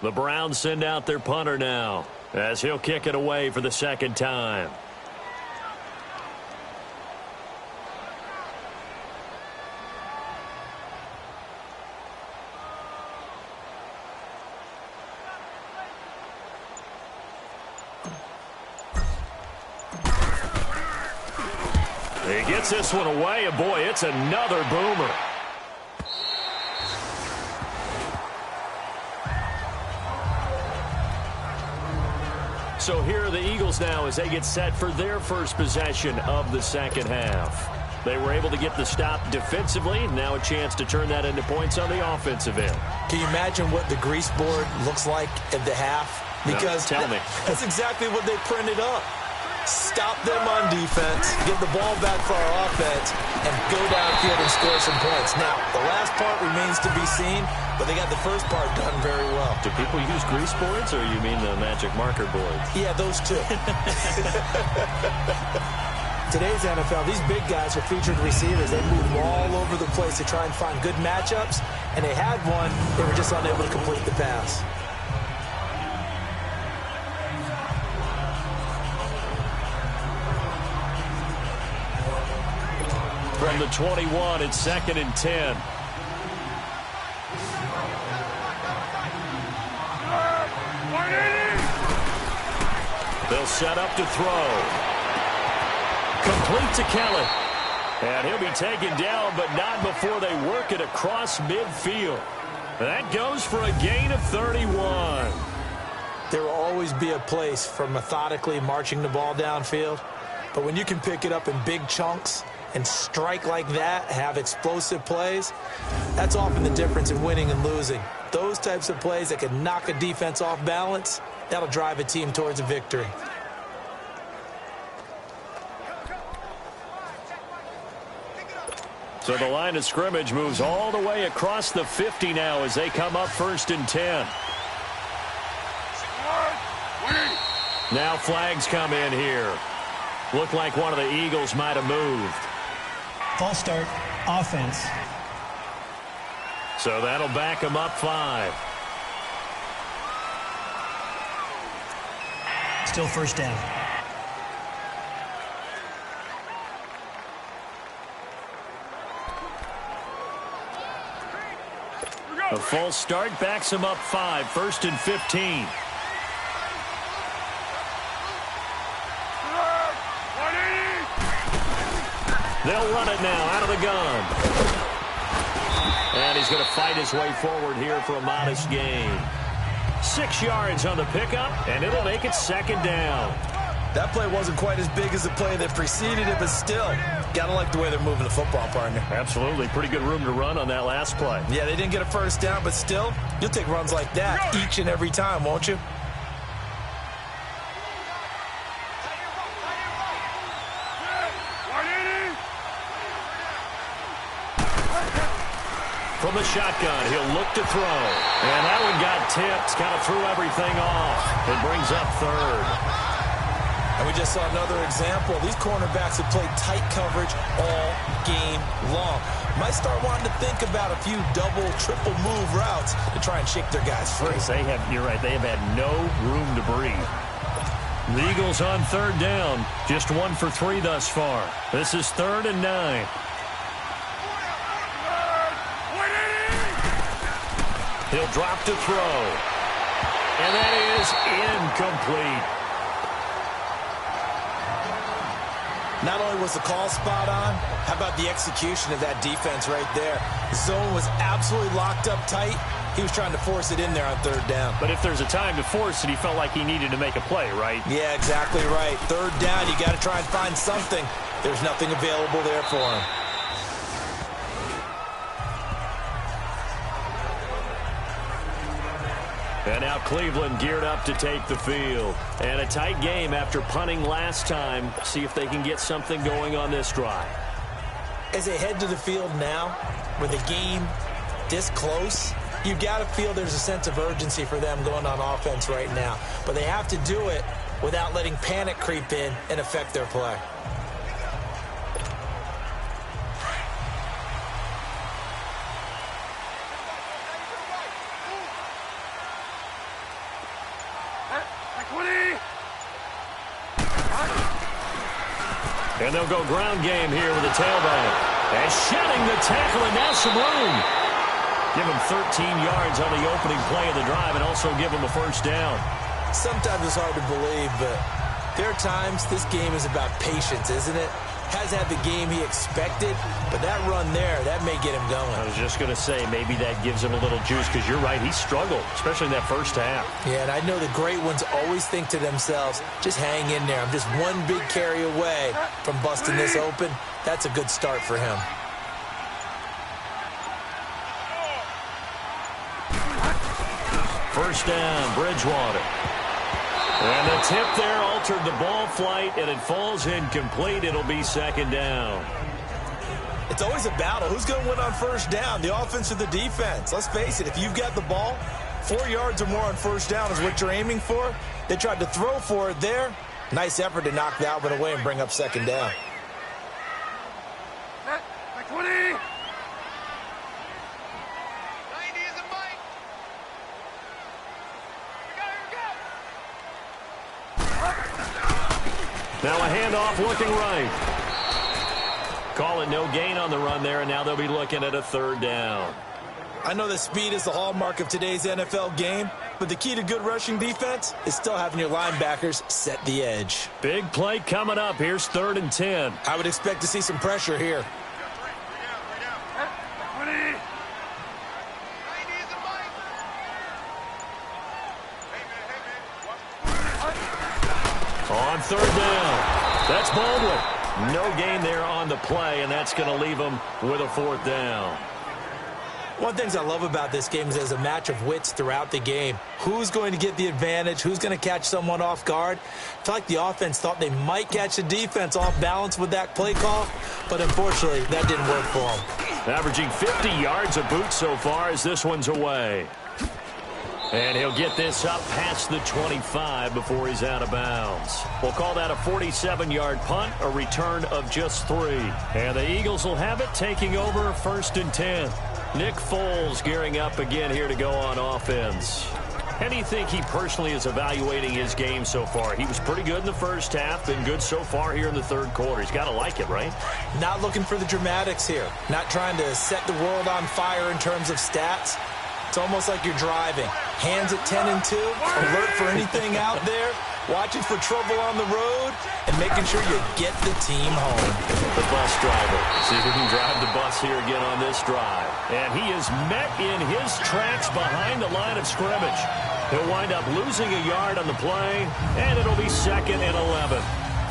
The Browns send out their punter now, as he'll kick it away for the second time. He gets this one away, and boy, it's another boomer. So here are the Eagles now as they get set for their first possession of the second half. They were able to get the stop defensively. Now a chance to turn that into points on the offensive end. Can you imagine what the grease board looks like at the half? Because no, tell me. That's exactly what they printed up. stop them on defense, get the ball back for our offense, and go downfield and score some points. Now, the last part remains to be seen, but they got the first part done very well. Do people use grease boards, or you mean the magic marker boards? Yeah, those two. Today's NFL, these big guys are featured receivers. They move all over the place to try and find good matchups, and they had one. They were just unable to complete the pass. From the 21, it's 2nd and 10. They'll set up to throw. Complete to Kelly. And he'll be taken down, but not before they work it across midfield. That goes for a gain of 31. There will always be a place for methodically marching the ball downfield. But when you can pick it up in big chunks and strike like that, have explosive plays, that's often the difference in winning and losing. Those types of plays that can knock a defense off balance, that'll drive a team towards a victory. So the line of scrimmage moves all the way across the 50 now as they come up 1st and 10. Now flags come in here. Looked like one of the Eagles might have moved. False start, offense. So that'll back them up 5. Still first down. A false start backs him up 5, 1st and 15. They'll run it now out of the gun. And he's going to fight his way forward here for a modest gain. 6 yards on the pickup, and it'll make it 2nd down. That play wasn't quite as big as the play that preceded it, but still, gotta like the way they're moving the football, partner. Absolutely. Pretty good room to run on that last play. Yeah, they didn't get a first down, but still, you'll take runs like that each and every time, won't you? From the shotgun, he'll look to throw. And that one got tipped, kind of threw everything off. It brings up 3rd. And we just saw another example. These cornerbacks have played tight coverage all game long. Might start wanting to think about a few double, triple move routes to try and shake their guys free. You're right, they have had no room to breathe. The Eagles on 3rd down. Just 1 for 3 thus far. This is 3rd and 9. He'll drop to throw. And that is incomplete. Not only was the call spot on, how about the execution of that defense right there? The zone was absolutely locked up tight. He was trying to force it in there on 3rd down. But if there's a time to force it, he felt like he needed to make a play, right? Yeah, exactly right. 3rd down, you got to try and find something. There's nothing available there for him. And now Cleveland geared up to take the field. And a tight game after punting last time. See if they can get something going on this drive. As they head to the field now, with the game this close, you've got to feel there's a sense of urgency for them going on offense right now. But they have to do it without letting panic creep in and affect their play. And they'll go ground game here with a tailback. And shedding the tackle, and now some room. Give him 13 yards on the opening play of the drive and also give him a first down. Sometimes it's hard to believe, but there are times this game is about patience, isn't it? Has had the game he expected, but that run there, that may get him going. I was just going to say, maybe that gives him a little juice, because you're right, he struggled, especially in that first half. Yeah, and I know the great ones always think to themselves, just hang in there. I'm just one big carry away from busting this open. That's a good start for him. First down, Bridgewater. And the tip there altered the ball flight, and it falls incomplete. It'll be second down. It's always a battle. Who's going to win on first down, the offense or the defense? Let's face it, if you've got the ball, 4 yards or more on first down is what you're aiming for. They tried to throw for it there. Nice effort to knock that one away and bring up second down. 20. 90 is a bite. Now a handoff looking right. Call it no gain on the run there, and now they'll be looking at a third down. I know that speed is the hallmark of today's NFL game, but the key to good rushing defense is still having your linebackers set the edge. Big play coming up. Here's 3rd and 10. I would expect to see some pressure here. 20. 90 is a bite. On 3rd down. That's Baldwin. No gain there on the play, and that's going to leave them with a 4th down. One of the things I love about this game is there's a match of wits throughout the game. Who's going to get the advantage? Who's going to catch someone off guard? I feel like the offense thought they might catch the defense off balance with that play call, but unfortunately, that didn't work for them. Averaging 50 yards a boot so far as this one's away. And he'll get this up past the 25 before he's out of bounds. We'll call that a 47-yard punt, a return of just 3. And the Eagles will have it, taking over 1st and 10. Nick Foles gearing up again here to go on offense. How do you think he personally is evaluating his game so far? He was pretty good in the first half, been good so far here in the 3rd quarter. He's got to like it, right? Not looking for the dramatics here. Not trying to set the world on fire in terms of stats. It's almost like you're driving. Hands at 10 and 2, alert for anything out there, watching for trouble on the road, and making sure you get the team home. The bus driver. See if he can drive the bus here again on this drive. And he is met in his tracks behind the line of scrimmage. He'll wind up losing a yard on the play, and it'll be 2nd and 11.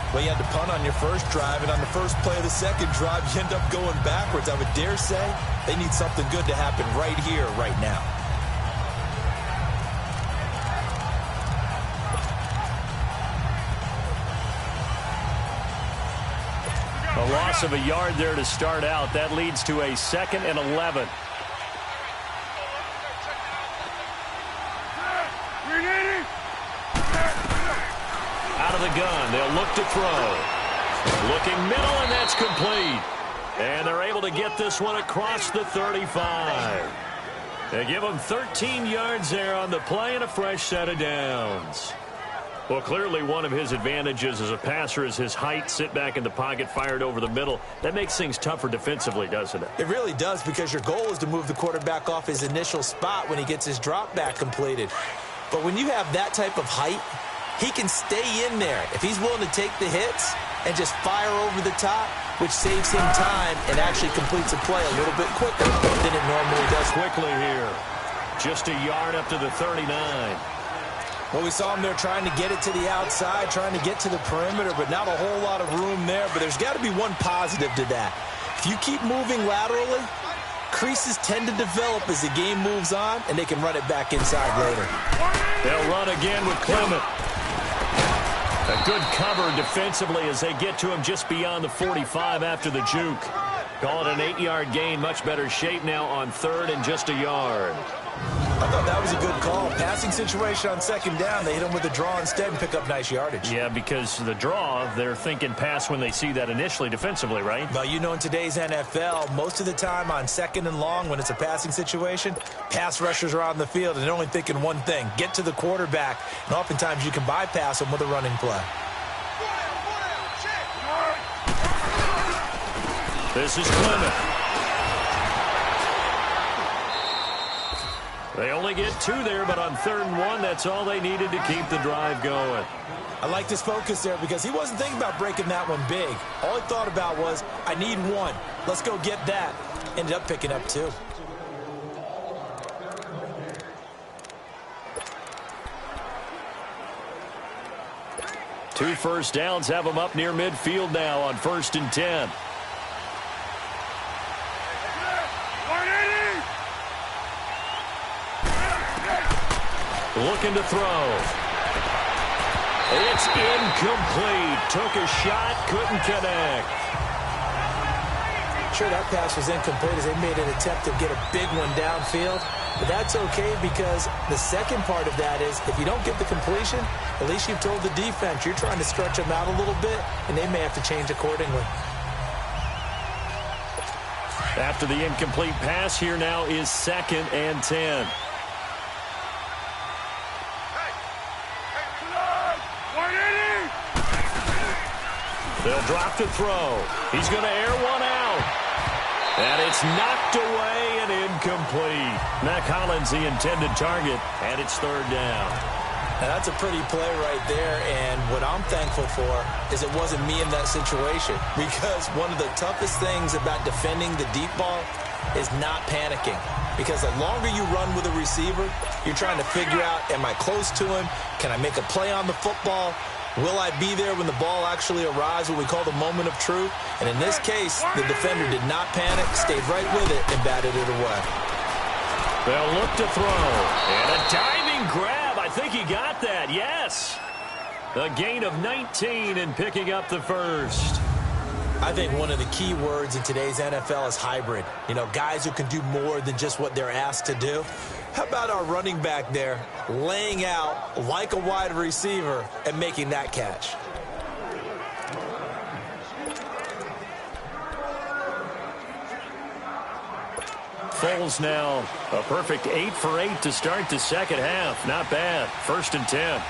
Well, you had to punt on your first drive, and on the first play of the second drive, you end up going backwards. I would dare say they need something good to happen right here, right now. A loss of a yard there to start out. That leads to a 2nd and 11. Out of the gun. They'll look to throw. Looking middle, and that's complete. And they're able to get this one across the 35. They give them 13 yards there on the play and a fresh set of downs. Well, clearly one of his advantages as a passer is his height. Sit back in the pocket, fired over the middle. That makes things tougher defensively, doesn't it? It really does, because your goal is to move the quarterback off his initial spot when he gets his drop back completed. But when you have that type of height, he can stay in there if he's willing to take the hits and just fire over the top, which saves him time and actually completes a play a little bit quicker than it normally does. Quickly here. Just a yard up to the 39. Well, we saw him there trying to get it to the outside, trying to get to the perimeter, but not a whole lot of room there. But there's got to be one positive to that. If you keep moving laterally, creases tend to develop as the game moves on, and they can run it back inside later. They'll run again with Clement. A good cover defensively as they get to him just beyond the 45 after the juke. Call it an 8-yard gain. Much better shape now on 3rd and just a yard. I thought that was a good call. Passing situation on 2nd down. They hit him with a draw instead and pick up nice yardage. Yeah, because the draw, they're thinking pass when they see that initially defensively, right? Well, you know, in today's NFL, most of the time on 2nd and long, when it's a passing situation, pass rushers are on the field and they're only thinking one thing: get to the quarterback. And oftentimes you can bypass them with a running play. This is Clement. They only get 2 there, but on 3rd and 1, that's all they needed to keep the drive going. I like his focus there because he wasn't thinking about breaking that one big. All he thought about was, I need 1. Let's go get that. Ended up picking up 2. Two first downs have them up near midfield now on 1st and 10. Looking to throw. It's incomplete. Took a shot, couldn't connect. Sure, that pass was incomplete as they made an attempt to get a big one downfield. But that's okay because the second part of that is if you don't get the completion, at least you've told the defense you're trying to stretch them out a little bit, and they may have to change accordingly. After the incomplete pass, here now is 2nd and 10. They'll drop to throw. He's going to air one out. And it's knocked away and incomplete. Mac Hollins, the intended target, and it's 3rd down. Now, that's a pretty play right there, and what I'm thankful for is it wasn't me in that situation, because one of the toughest things about defending the deep ball is not panicking, because the longer you run with a receiver, you're trying to figure out, am I close to him? Can I make a play on the football? Will I be there when the ball actually arrives, what we call the moment of truth? And in this case, the defender did not panic, stayed right with it, and batted it away. They'll look to throw. And a diving grab. I think he got that. Yes. A gain of 19 and picking up the first. I think one of the key words in today's NFL is hybrid. You know, guys who can do more than just what they're asked to do. How about our running back there laying out like a wide receiver and making that catch? Foles now a perfect 8 for 8 to start the second half. Not bad. 1st and 10.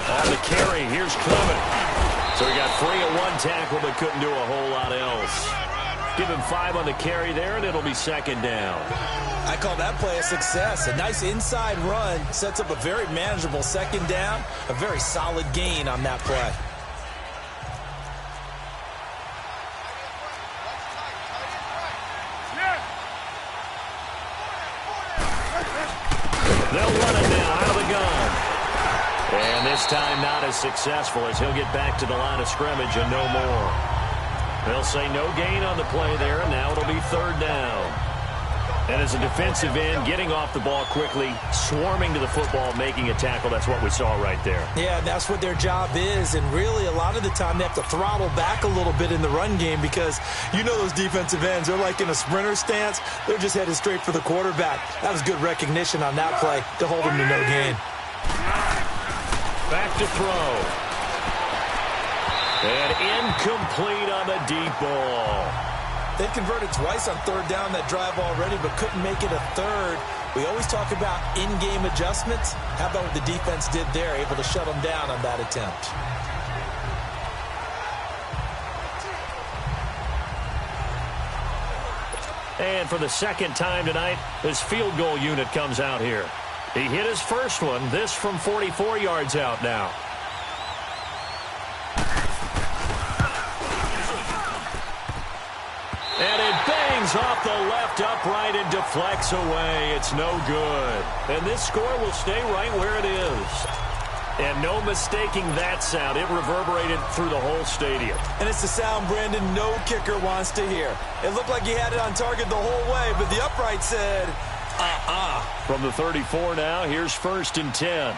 On the carry, here's Clement. So he got 3 at 1 tackle, but couldn't do a whole lot else. Give him 5 on the carry there, and it'll be 2nd down. I call that play a success. A nice inside run sets up a very manageable 2nd down. A very solid gain on that play. They'll run it now out of the gun. And this time not as successful as he'll get back to the line of scrimmage and no more. They'll say no gain on the play there, and now it'll be 3rd down. And as a defensive end, getting off the ball quickly, swarming to the football, making a tackle, that's what we saw right there. Yeah, that's what their job is, and really a lot of the time they have to throttle back a little bit in the run game because you know those defensive ends, they're like in a sprinter stance. They're just headed straight for the quarterback. That was good recognition on that play to hold him to no gain. Back to throw. And incomplete on the deep ball. They converted twice on 3rd down that drive already, but couldn't make it a 3rd. We always talk about in-game adjustments. How about what the defense did there, able to shut them down on that attempt? And for the 2nd time tonight, this field goal unit comes out here. He hit his first one, this from 44 yards out now. And it bangs off the left upright and deflects away. It's no good. And this score will stay right where it is. And no mistaking that sound. It reverberated through the whole stadium. And it's the sound, Brandon, no kicker wants to hear. It looked like he had it on target the whole way, but the upright said, From the 34 now, here's 1st and 10.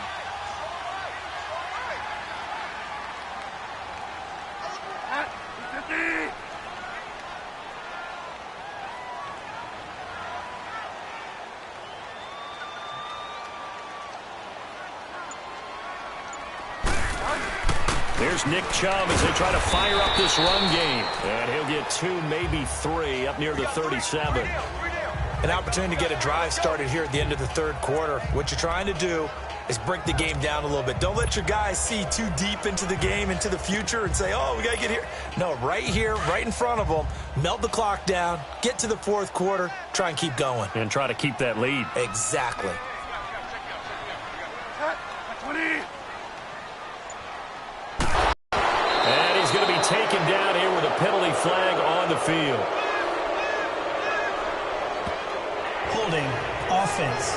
Here's Nick Chubb as they try to fire up this run game. And he'll get 2, maybe 3 up near the 37. An opportunity to get a drive started here at the end of the 3rd quarter. What you're trying to do is break the game down a little bit. Don't let your guys see too deep into the game, into the future, and say, oh, we got to get here. No, right here, right in front of them, melt the clock down, get to the 4th quarter, try and keep going. And try to keep that lead. Exactly. And he's going to be taken down here with a penalty flag on the field. Holding offense.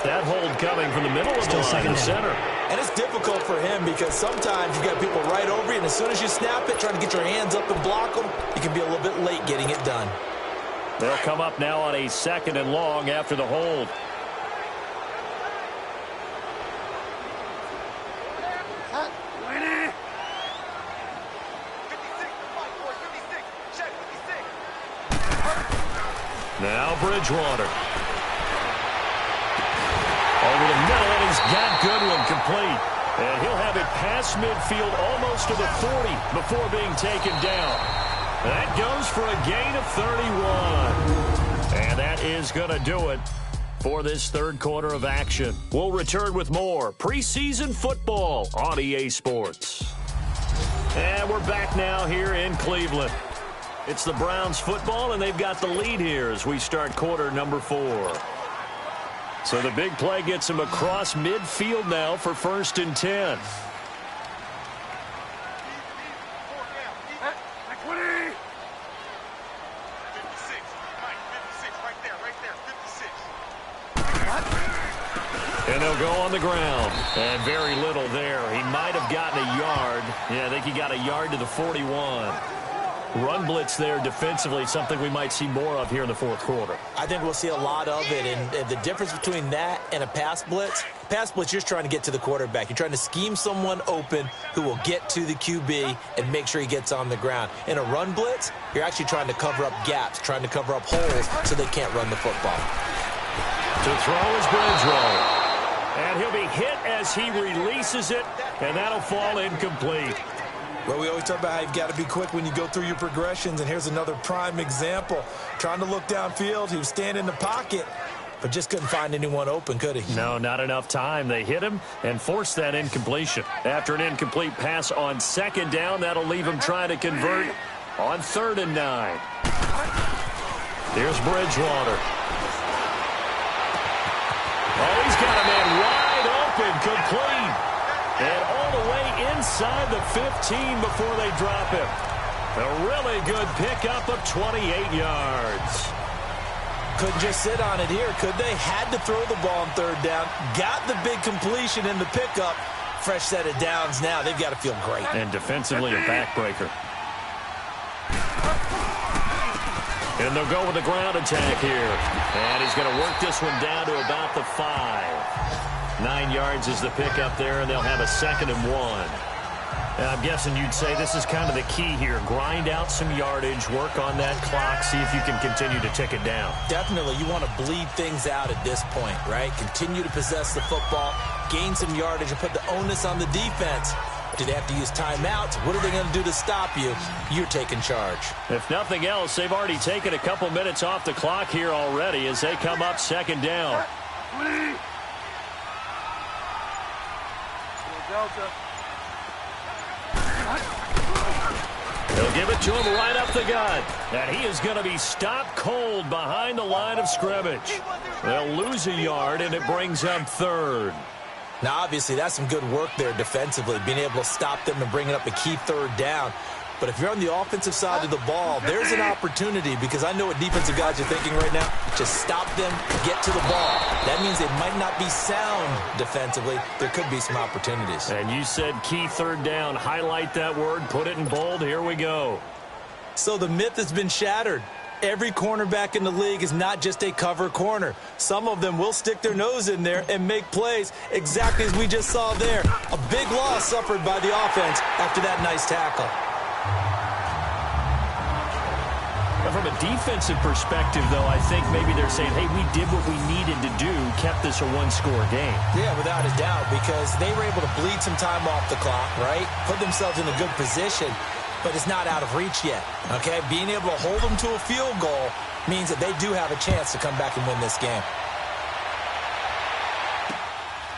That hold coming from the middle of the line to center. And it's difficult for him because sometimes you got people right over you, and as soon as you snap it, trying to get your hands up and block them, you can be a little bit late getting it done. They'll come up now on a 2nd and long after the hold. Now Bridgewater. Over the middle, and he's got Goodwin complete. And he'll have it past midfield almost to the 40 before being taken down. That goes for a gain of 31. And that is going to do it for this third quarter of action. We'll return with more preseason football on EA Sports. And we're back now here in Cleveland. It's the Browns football, and they've got the lead here as we start quarter number 4. So the big play gets him across midfield now for 1st and 10. And they'll go on the ground. And very little there. He might have gotten a yard. Yeah, I think he got a yard to the 41. Run blitz there defensively, something we might see more of here in the fourth quarter. I think we'll see a lot of it, and the difference between that and a pass blitz, you're just trying to get to the quarterback. You're trying to scheme someone open who will get to the QB and make sure he gets on the ground. In a run blitz, you're actually trying to cover up gaps, trying to cover up holes so they can't run the football. To throw is Bridgewater. And he'll be hit as he releases it, and that'll fall incomplete. Well, we always talk about how you've got to be quick when you go through your progressions, and here's another prime example. Trying to look downfield, he was standing in the pocket, but just couldn't find anyone open, could he? No, not enough time. They hit him and forced that incompletion. After an incomplete pass on 2nd down, that'll leave him trying to convert on 3rd and 9. Here's Bridgewater. Oh, he's got a man wide open, complete. And all the way inside the 15 before they drop him. A really good pickup of 28 yards. Couldn't just sit on it here, could they? Had to throw the ball on 3rd down. Got the big completion in the pickup. Fresh set of downs now. They've got to feel great. And defensively a backbreaker. And they'll go with the ground attack here. And he's going to work this one down to about the 5. 9 yards is the pickup there, and they'll have a 2nd and 1. And I'm guessing you'd say this is kind of the key here. Grind out some yardage, work on that clock, see if you can continue to tick it down. Definitely. You want to bleed things out at this point, right? Continue to possess the football, gain some yardage, and put the onus on the defense. Do they have to use timeouts? What are they going to do to stop you? You're taking charge. If nothing else, they've already taken a couple minutes off the clock here already as they come up 2nd down. They'll give it to him right up the gut. And he is going to be stopped cold behind the line of scrimmage. They'll lose a yard, and it brings up 3rd. Now, obviously, that's some good work there defensively, being able to stop them and bringing up a key 3rd down. But if you're on the offensive side of the ball, there's an opportunity, because I know what defensive guys are thinking right now. Just stop them, get to the ball. That means they might not be sound defensively. There could be some opportunities. And you said key 3rd down. Highlight that word, put it in bold. Here we go. So the myth has been shattered. Every cornerback in the league is not just a cover corner. Some of them will stick their nose in there and make plays exactly as we just saw there. A big loss suffered by the offense after that nice tackle. From a defensive perspective, though, I think maybe they're saying, hey, we did what we needed to do, kept this a one-score game. Yeah, without a doubt, because they were able to bleed some time off the clock, right? Put themselves in a good position, but it's not out of reach yet, okay? Being able to hold them to a field goal means that they do have a chance to come back and win this game.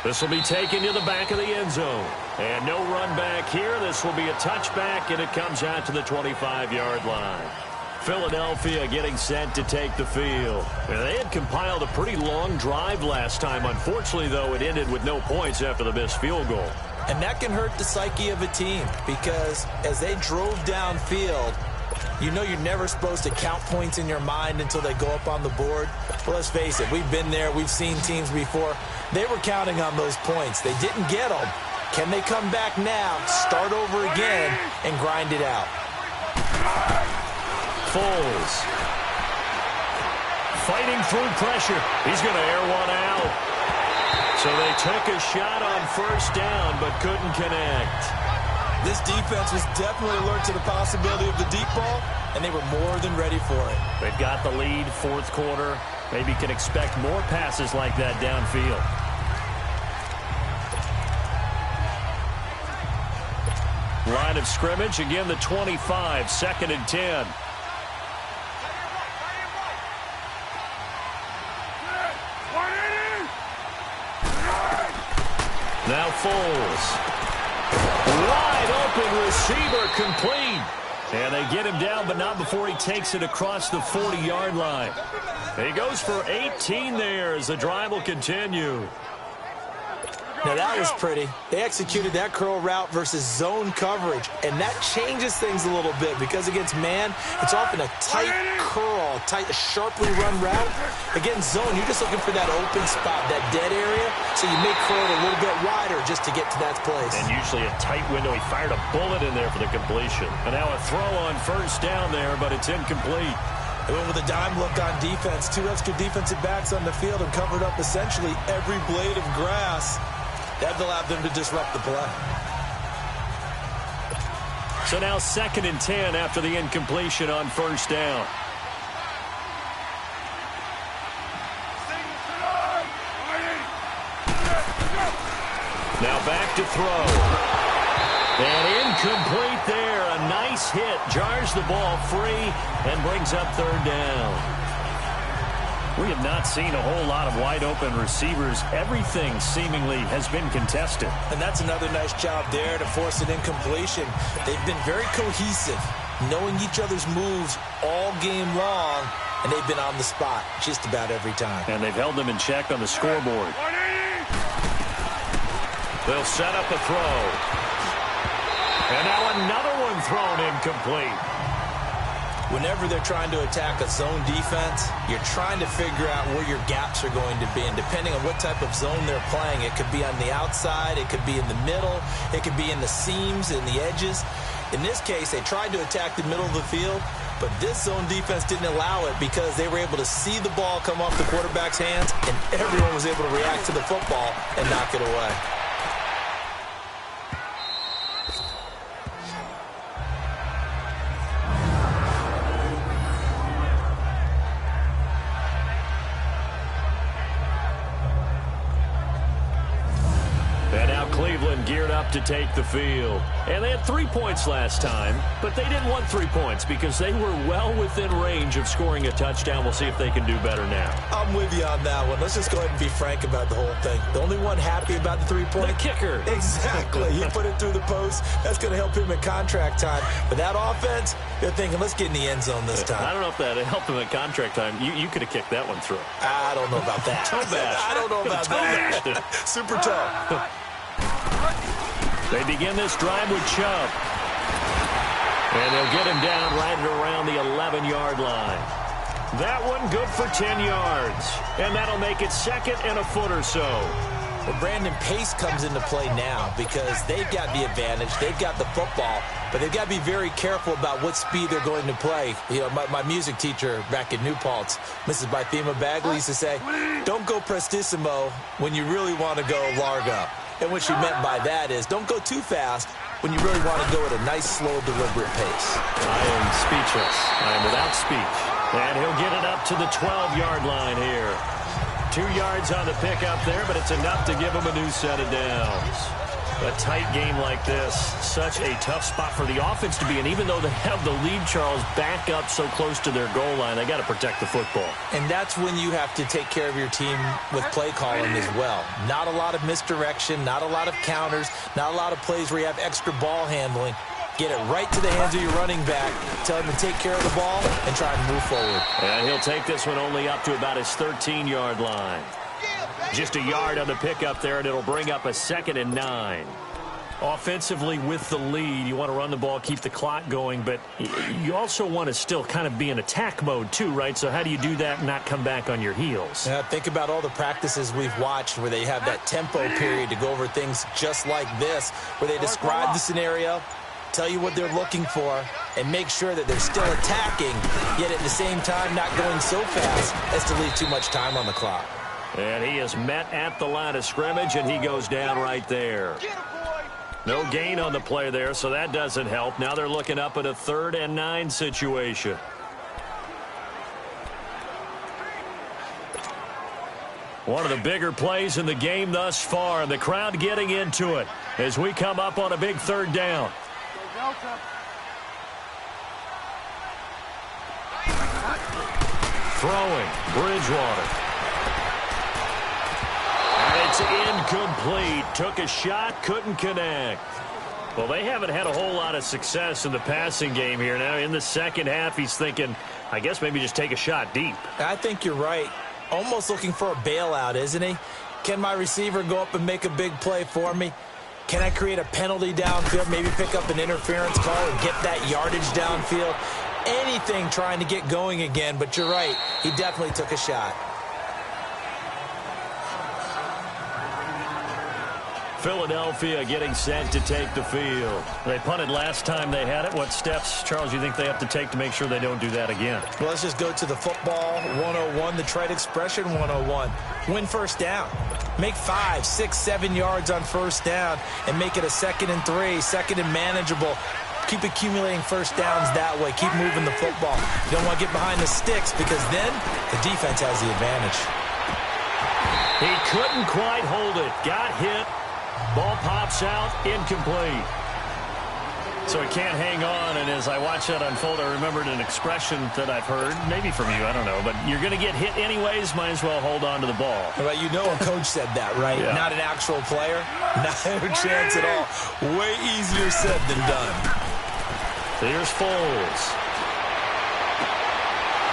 This will be taken to the back of the end zone. And no run back here. This will be a touchback, and it comes out to the 25-yard line. Philadelphia getting set to take the field. They had compiled a pretty long drive last time. Unfortunately, though, it ended with no points after the missed field goal. And that can hurt the psyche of a team, because as they drove downfield, You know you're never supposed to count points in your mind until they go up on the board. Well, let's face it, we've been there. We've seen teams before. They were counting on those points. They didn't get them. Can they come back now, start over again, and grind it out? Foles. Fighting through pressure. He's going to air one out. So they took a shot on first down, but couldn't connect. This defense was definitely alert to the possibility of the deep ball, and they were more than ready for it. They've got the lead, fourth quarter. Maybe can expect more passes like that downfield. Line of scrimmage, again the 25, 2nd and 10. Now Foles. Wide open receiver, complete. And they get him down, but not before he takes it across the 40-yard line. He goes for 18 there as the drive will continue. Now that was pretty. They executed that curl route versus zone coverage, and that changes things a little bit because against man, it's often a tight curl, tight, sharply run route. Against zone, you're just looking for that open spot, that dead area, so you may curl it a little bit wider just to get to that place. And usually a tight window. He fired a bullet in there for the completion. And now a throw on first down there, but it's incomplete. They went with a dime look on defense, 2 extra defensive backs on the field and covered up essentially every blade of grass. That allowed them to disrupt the play. So now 2nd and 10 after the incompletion on first down. Now back to throw. And incomplete there. A nice hit. Jars the ball free and brings up 3rd down. We have not seen a whole lot of wide-open receivers. Everything seemingly has been contested. And that's another nice job there to force an incompletion. They've been very cohesive, knowing each other's moves all game long, and they've been on the spot just about every time. And they've held them in check on the scoreboard. They'll set up a throw. And now another one thrown incomplete. Whenever they're trying to attack a zone defense, you're trying to figure out where your gaps are going to be. And depending on what type of zone they're playing, it could be on the outside, it could be in the middle, it could be in the seams and the edges. In this case, they tried to attack the middle of the field, but this zone defense didn't allow it because they were able to see the ball come off the quarterback's hands, and everyone was able to react to the football and knock it away. Cleveland geared up to take the field. And they had 3 points last time, but they didn't want 3 points because they were well within range of scoring a touchdown. We'll see if they can do better now. I'm with you on that one. Let's just go ahead and be frank about the whole thing. The only one happy about the 3-point? The kicker. Exactly. He put it through the post. That's going to help him at contract time. But that offense, they're thinking, let's get in the end zone this time. I don't know if that helped him at contract time. You could have kicked that one through. I don't know about that. Toe bash. I don't know about that. Super toe. They begin this drive with Chubb. And they'll get him down right around the 11-yard line. That one good for 10 yards. And that'll make it 2nd and a foot or so. Well, Brandon, pace comes into play now because they've got the advantage. They've got the football, but they've got to be very careful about what speed they're going to play. You know, my music teacher back at New Paltz, Mrs. Bythema Bagley, used to say, don't go prestissimo when you really want to go largo. And what she meant by that is don't go too fast when you really want to go at a nice, slow, deliberate pace. I am speechless. I am without speech. And he'll get it up to the 12-yard line here. 2 yards on the pickup there, but it's enough to give him a new set of downs. A tight game like this, such a tough spot for the offense to be in. Even though they have the lead, Charles, back up so close to their goal line, they got to protect the football. And that's when you have to take care of your team with play calling as well. Not a lot of misdirection, not a lot of counters, not a lot of plays where you have extra ball handling. Get it right to the hands of your running back. Tell him to take care of the ball and try and move forward. And he'll take this one only up to about his 13-yard line. Just a yard on the pickup there, and it'll bring up a 2nd and 9. Offensively with the lead, you want to run the ball, keep the clock going, but you also want to still kind of be in attack mode too, right? So how do you do that and not come back on your heels? Yeah, think about all the practices we've watched where they have that tempo period to go over things just like this, where they describe the scenario, tell you what they're looking for, and make sure that they're still attacking, yet at the same time not going so fast as to leave too much time on the clock. And he is met at the line of scrimmage, and he goes down right there. No gain on the play there, so that doesn't help. Now they're looking up at a 3rd and 9 situation. One of the bigger plays in the game thus far, and the crowd getting into it as we come up on a big 3rd down. Throwing, Bridgewater. It's incomplete. Took a shot, couldn't connect. Well, they haven't had a whole lot of success in the passing game here. Now, in the second half, he's thinking, I guess maybe just take a shot deep. I think you're right. Almost looking for a bailout, isn't he? Can my receiver go up and make a big play for me? Can I create a penalty downfield, maybe pick up an interference call or get that yardage downfield? Anything trying to get going again, but you're right. He definitely took a shot. Philadelphia getting set to take the field. They punted last time they had it. What steps, Charles, you think they have to take to make sure they don't do that again? Well, let's just go to the football 101, the trade expression 101. Win first down. Make 5, 6, 7 yards on first down and make it a 2nd and 3, 2nd and manageable. Keep accumulating first downs that way. Keep moving the football. You don't want to get behind the sticks because then the defense has the advantage. He couldn't quite hold it. Got hit. Ball pops out, incomplete. So he can't hang on, and as I watch that unfold, I remembered an expression that I've heard, maybe from you, I don't know, but you're going to get hit anyways, might as well hold on to the ball. Well, you know a coach said that, right? Yeah. Not an actual player. Not a chance at all. Way easier said than done. Here's Foles.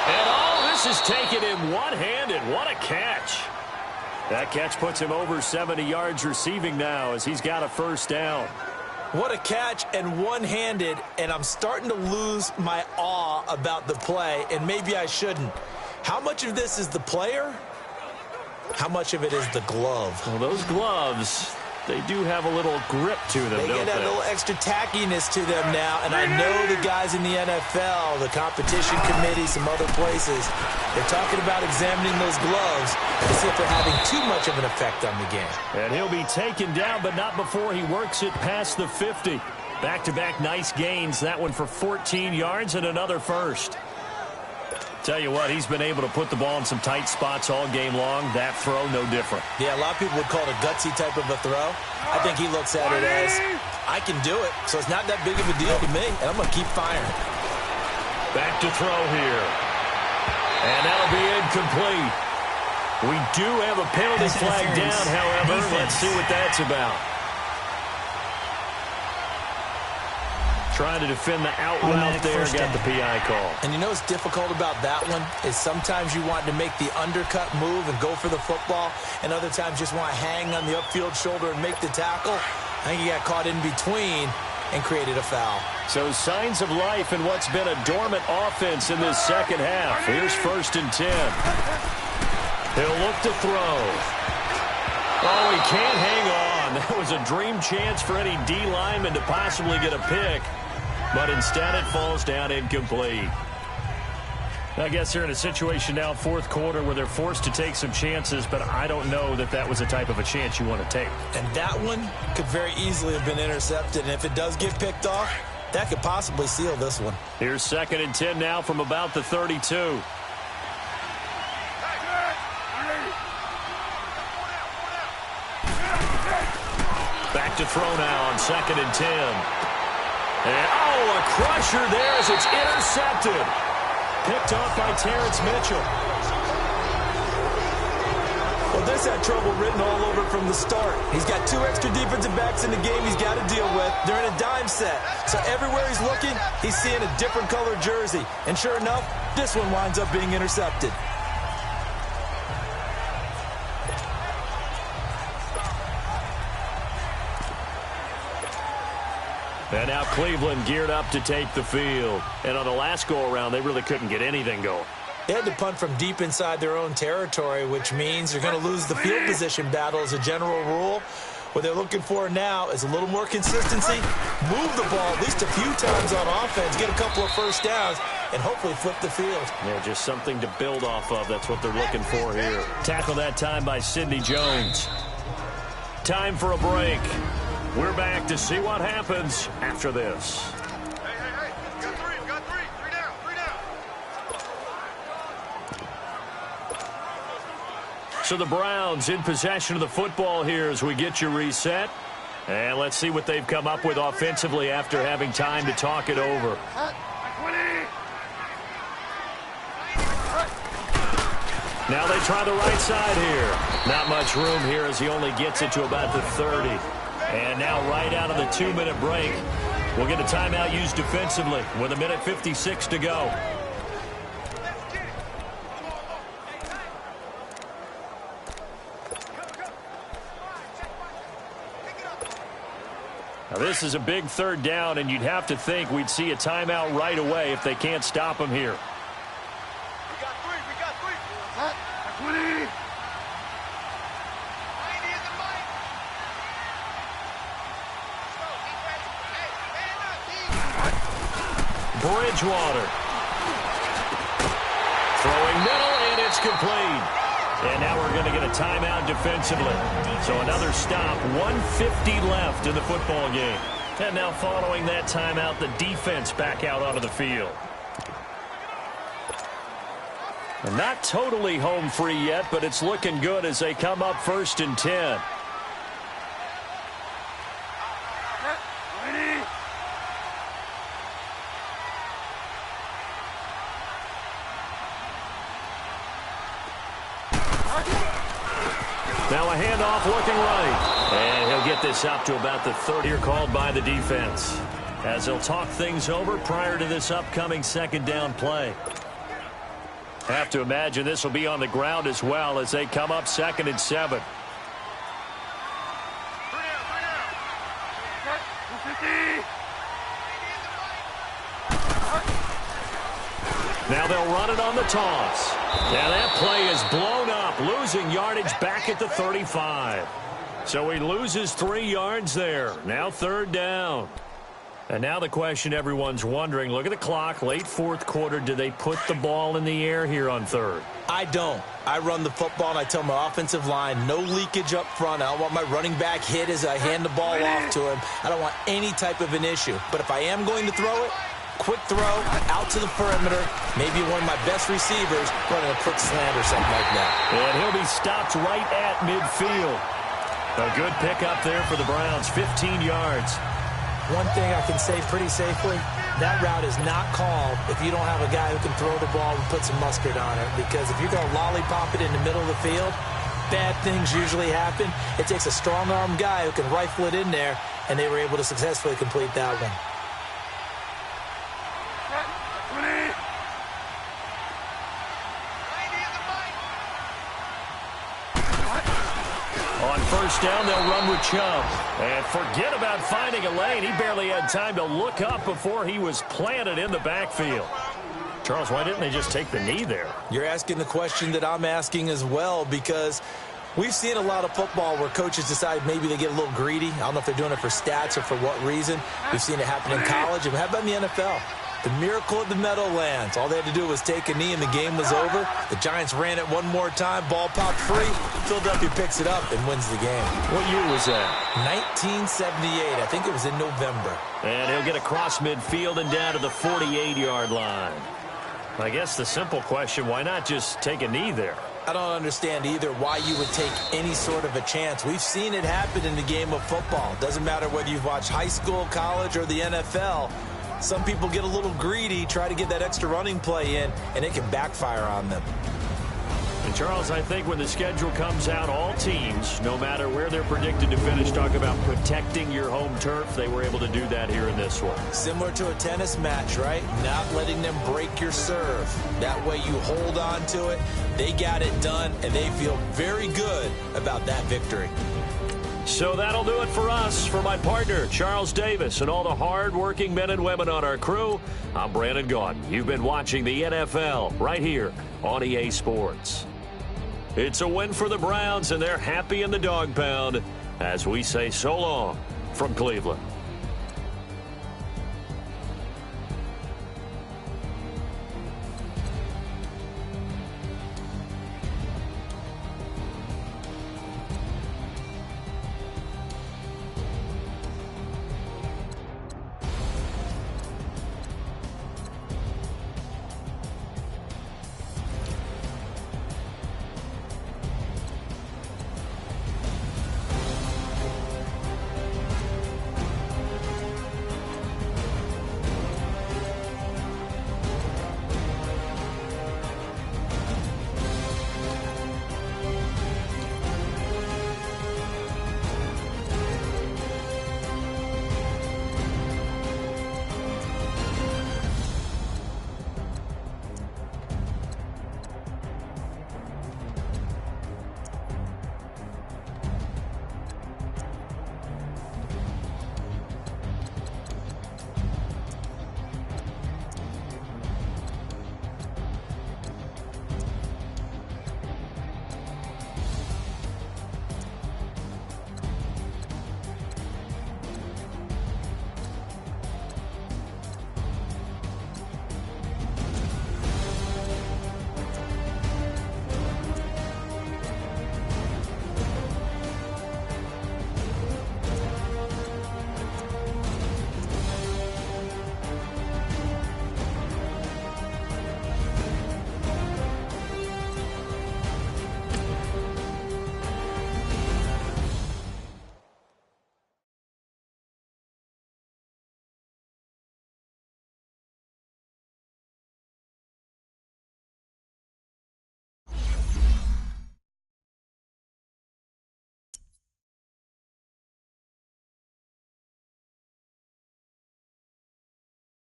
And all this is taken in one-handed. What a catch. That catch puts him over 70 yards receiving now as he's got a first down. What a catch and one-handed, and I'm starting to lose my awe about the play, and maybe I shouldn't. How much of this is the player? How much of it is the glove? Well, those gloves, they do have a little grip to them, They don't get a little extra tackiness to them now, and I know the guys in the NFL, the competition committee, some other places, they're talking about examining those gloves to see if they're having too much of an effect on the game. And he'll be taken down, but not before he works it past the 50. Back-to-back nice gains, that one for 14 yards and another first. Tell you what, he's been able to put the ball in some tight spots all game long. That throw, no different. Yeah, a lot of people would call it a gutsy type of a throw. I think he looks at it as, I can do it, so it's not that big of a deal to me, and I'm going to keep firing. Back to throw here. And that'll be incomplete. We do have a penalty flag down, however. Let's see what that's about. Trying to defend the out route there, got the PI call. And you know what's difficult about that one is sometimes you want to make the undercut move and go for the football, and other times just want to hang on the upfield shoulder and make the tackle. I think he got caught in between and created a foul. So signs of life in what's been a dormant offense in this second half. Here's 1st and 10. He'll look to throw. Oh, he can't hang on. That was a dream chance for any D lineman to possibly get a pick. But instead it falls down incomplete. I guess they're in a situation now, 4th quarter, where they're forced to take some chances, but I don't know that that was the type of a chance you want to take. And that one could very easily have been intercepted, and if it does get picked off, that could possibly seal this one. Here's 2nd and 10 now from about the 32. Back to throw now on 2nd and 10. And, oh, a crusher there as it's intercepted. Picked off by Terrence Mitchell. Well, this had trouble written all over it from the start. He's got 2 extra defensive backs in the game he's got to deal with. They're in a dime set. So everywhere he's looking, he's seeing a different colored jersey. And sure enough, this one winds up being intercepted. And now Cleveland geared up to take the field. And on the last go-around, they really couldn't get anything going. They had to punt from deep inside their own territory, which means you're going to lose the field position battle as a general rule. What they're looking for now is a little more consistency, move the ball at least a few times on offense, get a couple of first downs, and hopefully flip the field. Yeah, just something to build off of. That's what they're looking for here. Tackle that time by Sidney Jones. Time for a break. We're back to see what happens after this. Hey. We got three. Three down. So the Browns in possession of the football here as we get you reset. And let's see what they've come up with offensively after having time to talk it over. Now they try the right side here. Not much room here as he only gets it to about the 30. And now right out of the 2-minute break, we'll get a timeout used defensively with 1:56 to go. Now this is a big third down, and you'd have to think we'd see a timeout right away if they can't stop him here. We got three. Bridgewater. Throwing middle, and it's complete. And now we're going to get a timeout defensively. So another stop, 1:50 left in the football game. And now following that timeout, the defense back out onto the field. And not totally home free yet, but it's looking good as they come up 1st and 10. Now a handoff looking right. And he'll get this up to about the 30 here called by the defense. As they'll talk things over prior to this upcoming second down play. Have to imagine this will be on the ground as well as they come up 2nd and 7. Now they'll run it on the toss. Now that play is blown up, losing yardage back at the 35. So he loses 3 yards there. Now 3rd down. And now the question everyone's wondering, look at the clock, late 4th quarter, do they put the ball in the air here on 3rd? I don't. I run the football, and I tell my offensive line, no leakage up front. I don't want my running back hit as I hand the ball off to him. I don't want any type of an issue. But if I am going to throw it, quick throw, out to the perimeter, maybe one of my best receivers running a quick slant or something like that. And he'll be stopped right at midfield. A good pickup there for the Browns, 15 yards. One thing I can say pretty safely, that route is not called if you don't have a guy who can throw the ball and put some mustard on it. Because if you're going to lollipop it in the middle of the field, bad things usually happen. It takes a strong-arm guy who can rifle it in there, and they were able to successfully complete that one. On 1st down, they'll run with Chubb. And forget about finding a lane. He barely had time to look up before he was planted in the backfield. Charles, why didn't they just take the knee there? You're asking the question that I'm asking as well, because we've seen a lot of football where coaches decide maybe they get a little greedy. I don't know if they're doing it for stats or for what reason. We've seen it happen in college. And how about in the NFL? The miracle of the Meadowlands. All they had to do was take a knee and the game was over. The Giants ran it one more time. Ball popped free. Philadelphia picks it up and wins the game. What year was that? 1978. I think it was in November. And he'll get across midfield and down to the 48-yard line. I guess the simple question, why not just take a knee there? I don't understand either why you would take any sort of a chance. We've seen it happen in the game of football. Doesn't matter whether you've watched high school, college, or the NFL. Some people get a little greedy, try to get that extra running play in, and it can backfire on them. And Charles, I think when the schedule comes out, all teams, no matter where they're predicted to finish, talk about protecting your home turf. They were able to do that here in this one. Similar to a tennis match, right? Not letting them break your serve. That way you hold on to it. They got it done, and they feel very good about that victory. So that'll do it for us. For my partner, Charles Davis, and all the hard-working men and women on our crew, I'm Brandon Gaudin. You've been watching the NFL right here on EA Sports. It's a win for the Browns, and they're happy in the dog pound as we say so long from Cleveland.